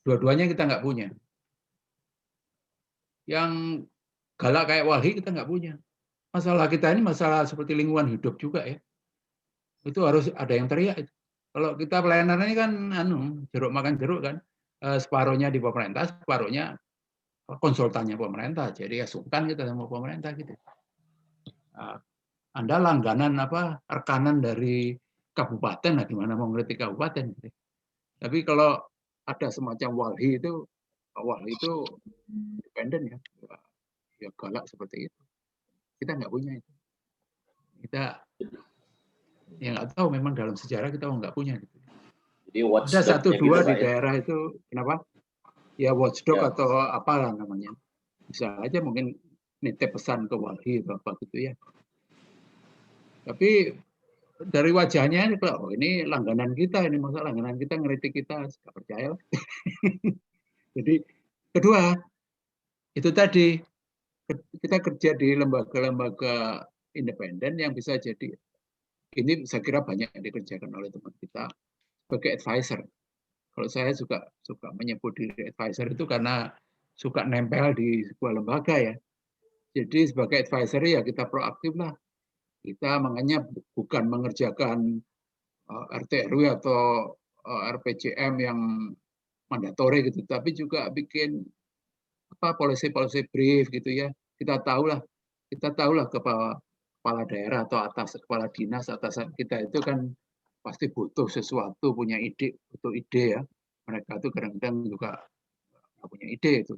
Dua-duanya kita nggak punya. Yang galak kayak Walhi kita nggak punya. Masalah kita ini masalah seperti lingkungan hidup juga ya. Itu harus ada yang teriak. Kalau kita planner ini kan jeruk makan jeruk kan. Separuhnya di pemerintah, separuhnya konsultannya pemerintah. Jadi ya sungkan kita sama pemerintah gitu. Anda langganan rekanan dari kabupaten, nah gimana mau ngerti kabupaten. Gitu. Tapi kalau ada semacam Walhi itu independen ya galak seperti itu. Kita nggak punya itu. Kita ya nggak tahu, memang dalam sejarah kita nggak punya. Gitu. Jadi ada 1-2 gitu, di daerah itu, kenapa? Ya watchdog ya. Atau apalah namanya. Bisa aja mungkin nitip pesan ke Walhi atau apa gitu ya. Tapi dari wajahnya ini langganan kita, ini masa langganan kita ngeritik kita, nggak percaya. Jadi kedua, itu tadi kita kerja di lembaga-lembaga independen yang bisa jadi, ini saya kira banyak yang dikerjakan oleh teman kita sebagai advisor. Kalau saya juga suka menyebut diri advisor itu karena suka nempel di sebuah lembaga ya. Jadi sebagai advisory ya kita proaktif lah. Kita makanya bukan mengerjakan RT RW atau RPJM yang mandatori gitu, tapi juga bikin policy brief gitu ya. Kita tahulah kepala daerah atau kepala dinas atasan kita itu kan pasti butuh sesuatu, punya ide, butuh ide ya. Mereka itu kadang-kadang juga nggak punya ide itu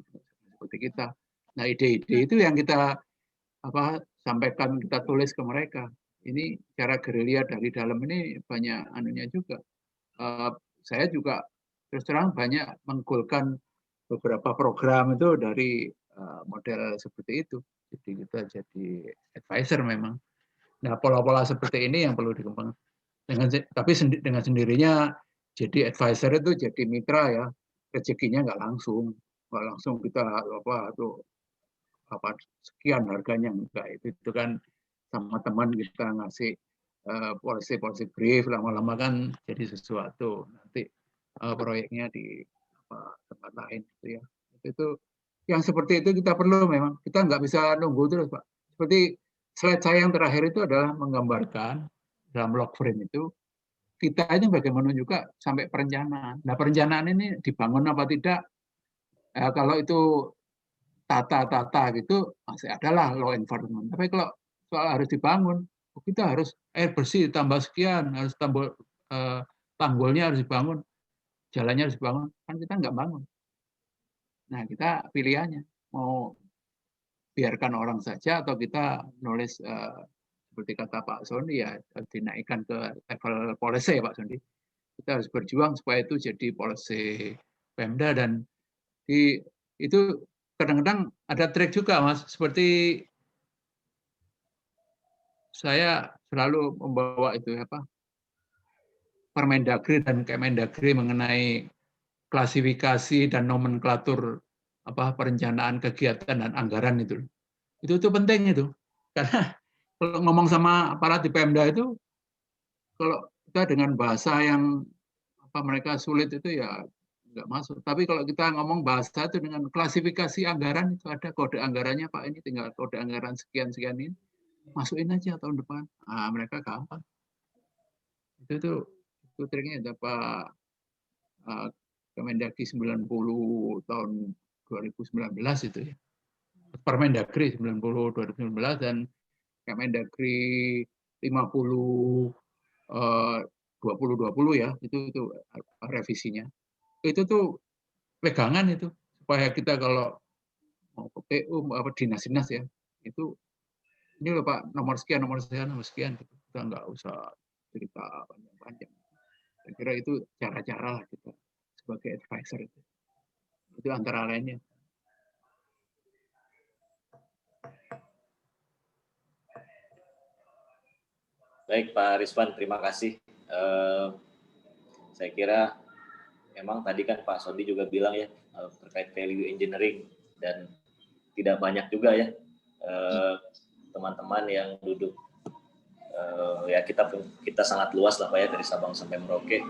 seperti kita. Nah ide-ide itu yang kita sampaikan, kita tulis ke mereka. Ini cara gerilya dari dalam ini banyak anunya juga. Saya juga terus terang banyak menggolkan beberapa program itu dari model seperti itu. Jadi kita jadi advisor memang. Nah pola-pola seperti ini yang perlu dikembangkan. Tapi dengan sendirinya jadi advisor itu jadi mitra ya, rezekinya nggak langsung kita sekian harganya, enggak. Itu kan sama teman kita ngasih policy brief, lama-lama kan jadi sesuatu, nanti proyeknya di tempat lain gitu ya. Itu yang seperti itu kita perlu, memang kita nggak bisa nunggu terus Pak. Seperti slide saya yang terakhir itu adalah menggambarkan dalam log frame itu kita ini bagaimana juga sampai perencanaan. Nah perencanaan ini dibangun apa tidak, kalau itu tata gitu masih adalah law enforcement. Tapi kalau soal harus dibangun, kita harus air bersih tambah sekian, harus tanggulnya harus dibangun, jalannya harus dibangun, kan kita nggak bangun. Nah kita pilihannya mau biarkan orang saja atau kita nulis seperti kata Pak Sondi ya, dinaikkan ke level policy ya Pak Sondi. Kita harus berjuang supaya itu jadi policy Pemda, dan itu kadang-kadang ada trik juga Mas, seperti saya selalu membawa itu Permendagri dan Kemendagri mengenai klasifikasi dan nomenklatur perencanaan kegiatan dan anggaran itu penting itu, karena kalau ngomong sama aparat di Pemda itu, kalau kita dengan bahasa yang mereka sulit itu ya nggak masuk. Tapi kalau kita ngomong bahasa itu dengan klasifikasi anggaran, itu ada kode anggarannya Pak, ini tinggal kode anggaran sekian ini, masukin aja tahun depan. Nah, mereka gampang. Itu triknya ada Pak Kemendagri 90 tahun 2019 itu ya. Permendagri 90 2019 dan Kemendagri 50 2020 ya, itu revisinya. Itu tuh pegangan itu supaya kita kalau mau ke PU dinas-dinas ya, itu ini loh Pak, nomor sekian gitu. Kita nggak usah cerita panjang-panjang. Saya kira itu cara-cara lah kita sebagai advisor itu antara lainnya. Baik Pak Rizwan, terima kasih. Saya kira memang tadi kan Pak Sondi juga bilang ya terkait value engineering, dan tidak banyak juga ya teman-teman yang duduk ya kita sangat luas lah Pak ya, dari Sabang sampai Merauke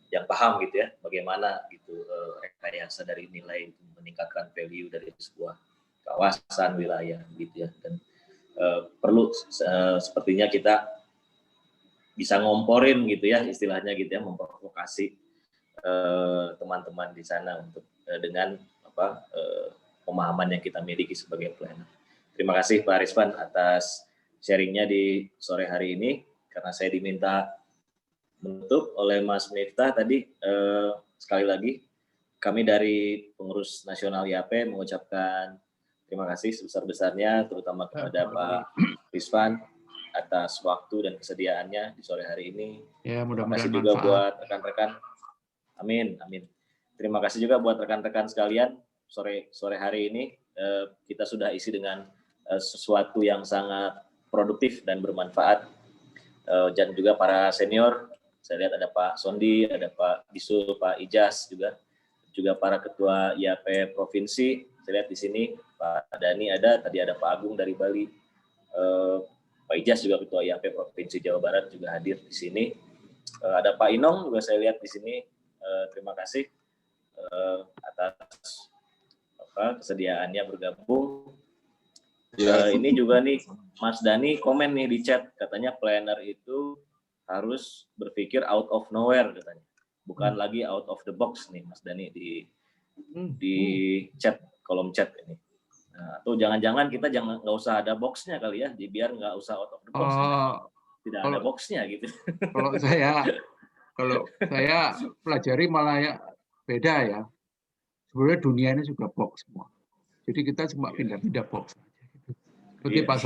yang paham gitu ya bagaimana gitu rekayasa dari nilai itu meningkatkan value dari sebuah kawasan wilayah gitu ya, dan perlu sepertinya kita bisa ngomporin gitu ya istilahnya gitu ya, memprovokasi teman-teman di sana untuk dengan pemahaman yang kita miliki sebagai planner. Terima kasih Pak Rizwan atas sharingnya di sore hari ini, karena saya diminta menutup oleh Mas Miftah tadi. Sekali lagi kami dari pengurus nasional IAP mengucapkan terima kasih sebesar-besarnya, terutama kepada Pak Rizwan atas waktu dan kesediaannya di sore hari ini. Ya, terima kasih juga buat rekan-rekan. Amin. Terima kasih juga buat rekan-rekan sekalian. Sore hari ini kita sudah isi dengan sesuatu yang sangat produktif dan bermanfaat. Dan juga para senior, saya lihat ada Pak Sondi, ada Pak Bisul, Pak Ijaz juga para ketua IAP provinsi. Saya lihat di sini Pak Dani ada, tadi ada Pak Agung dari Bali. Pak Ijaz juga ketua IAP provinsi Jawa Barat juga hadir di sini. Ada Pak Inong juga saya lihat di sini. Terima kasih atas kesediaannya bergabung. Ya. Ini juga nih Mas Dani komen nih di chat, katanya planner itu harus berpikir out of nowhere katanya, bukan lagi out of the box nih Mas Dani di chat, kolom chat ini. Nah, atau jangan-jangan kita nggak usah ada boxnya kali ya, biar nggak usah out of the box, tidak ada boxnya gitu. Kalau saya pelajari malah ya beda ya. Sebenarnya dunia ini juga box semua. Jadi kita cuma pindah-pindah box. Seperti Pak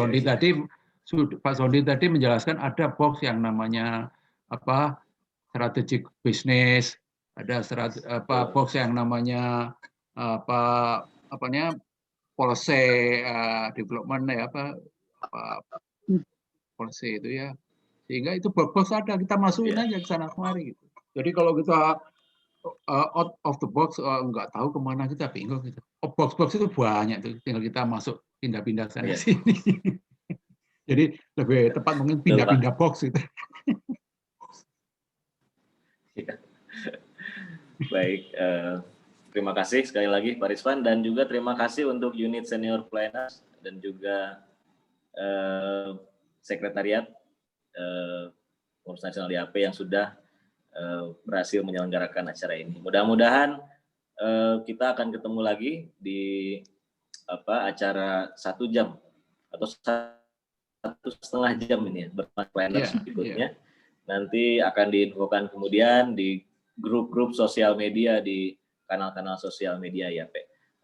Sondi tadi menjelaskan ada box yang namanya apa strategic business, ada box yang namanya policy development ya policy itu ya. Sehingga itu box ada, kita masukin aja ke sana kemari gitu. Jadi kalau kita out of the box nggak tahu kemana, kita bingung gitu. Box itu banyak tuh, tinggal kita masuk pindah-pindah sana sini. Jadi lebih tepat mungkin pindah-pindah box gitu. Baik, terima kasih sekali lagi Pak Rizwan, dan juga terima kasih untuk unit senior planners dan juga sekretariat Pengurus Nasional DAP yang sudah berhasil menyelenggarakan acara ini. Mudah-mudahan kita akan ketemu lagi di acara 1 jam atau 1,5 jam ini ya, bersama planners berikutnya. Nanti akan diinfokan kemudian di grup-grup sosial media, di kanal-kanal sosial media YAP.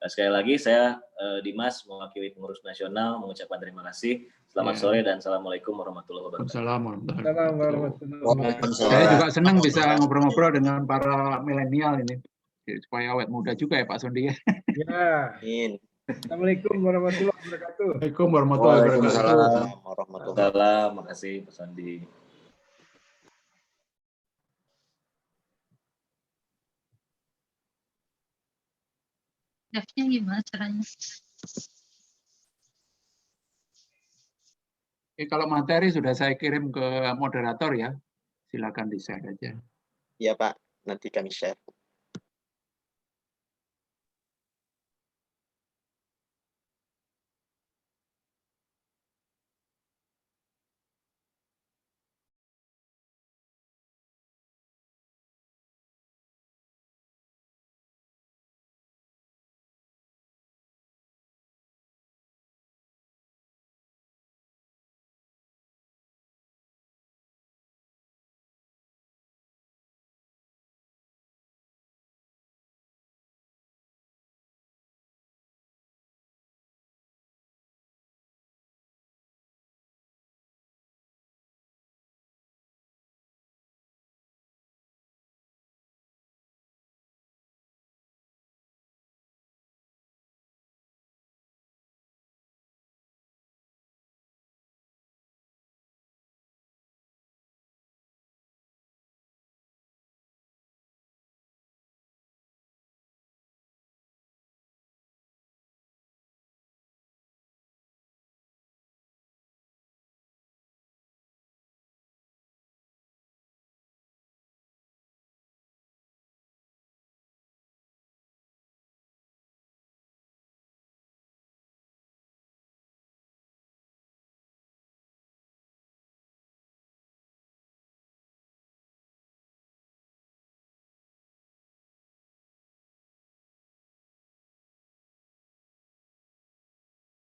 Sekali lagi saya Dimas mewakili Pengurus Nasional mengucapkan terima kasih. Selamat sore dan assalamualaikum warahmatullahi wabarakatuh. Saya juga senang bisa ngobrol-ngobrol dengan para milenial ini, supaya awet muda juga ya Pak Sondi. Ya. Assalamualaikum warahmatullahi wabarakatuh. Waalaikumsalam warahmatullahi wabarakatuh. Terima kasih Pak Sondi. Live-nya gimana caranya? Oke, kalau materi sudah saya kirim ke moderator ya, silakan di-share aja. Iya Pak, nanti kami share.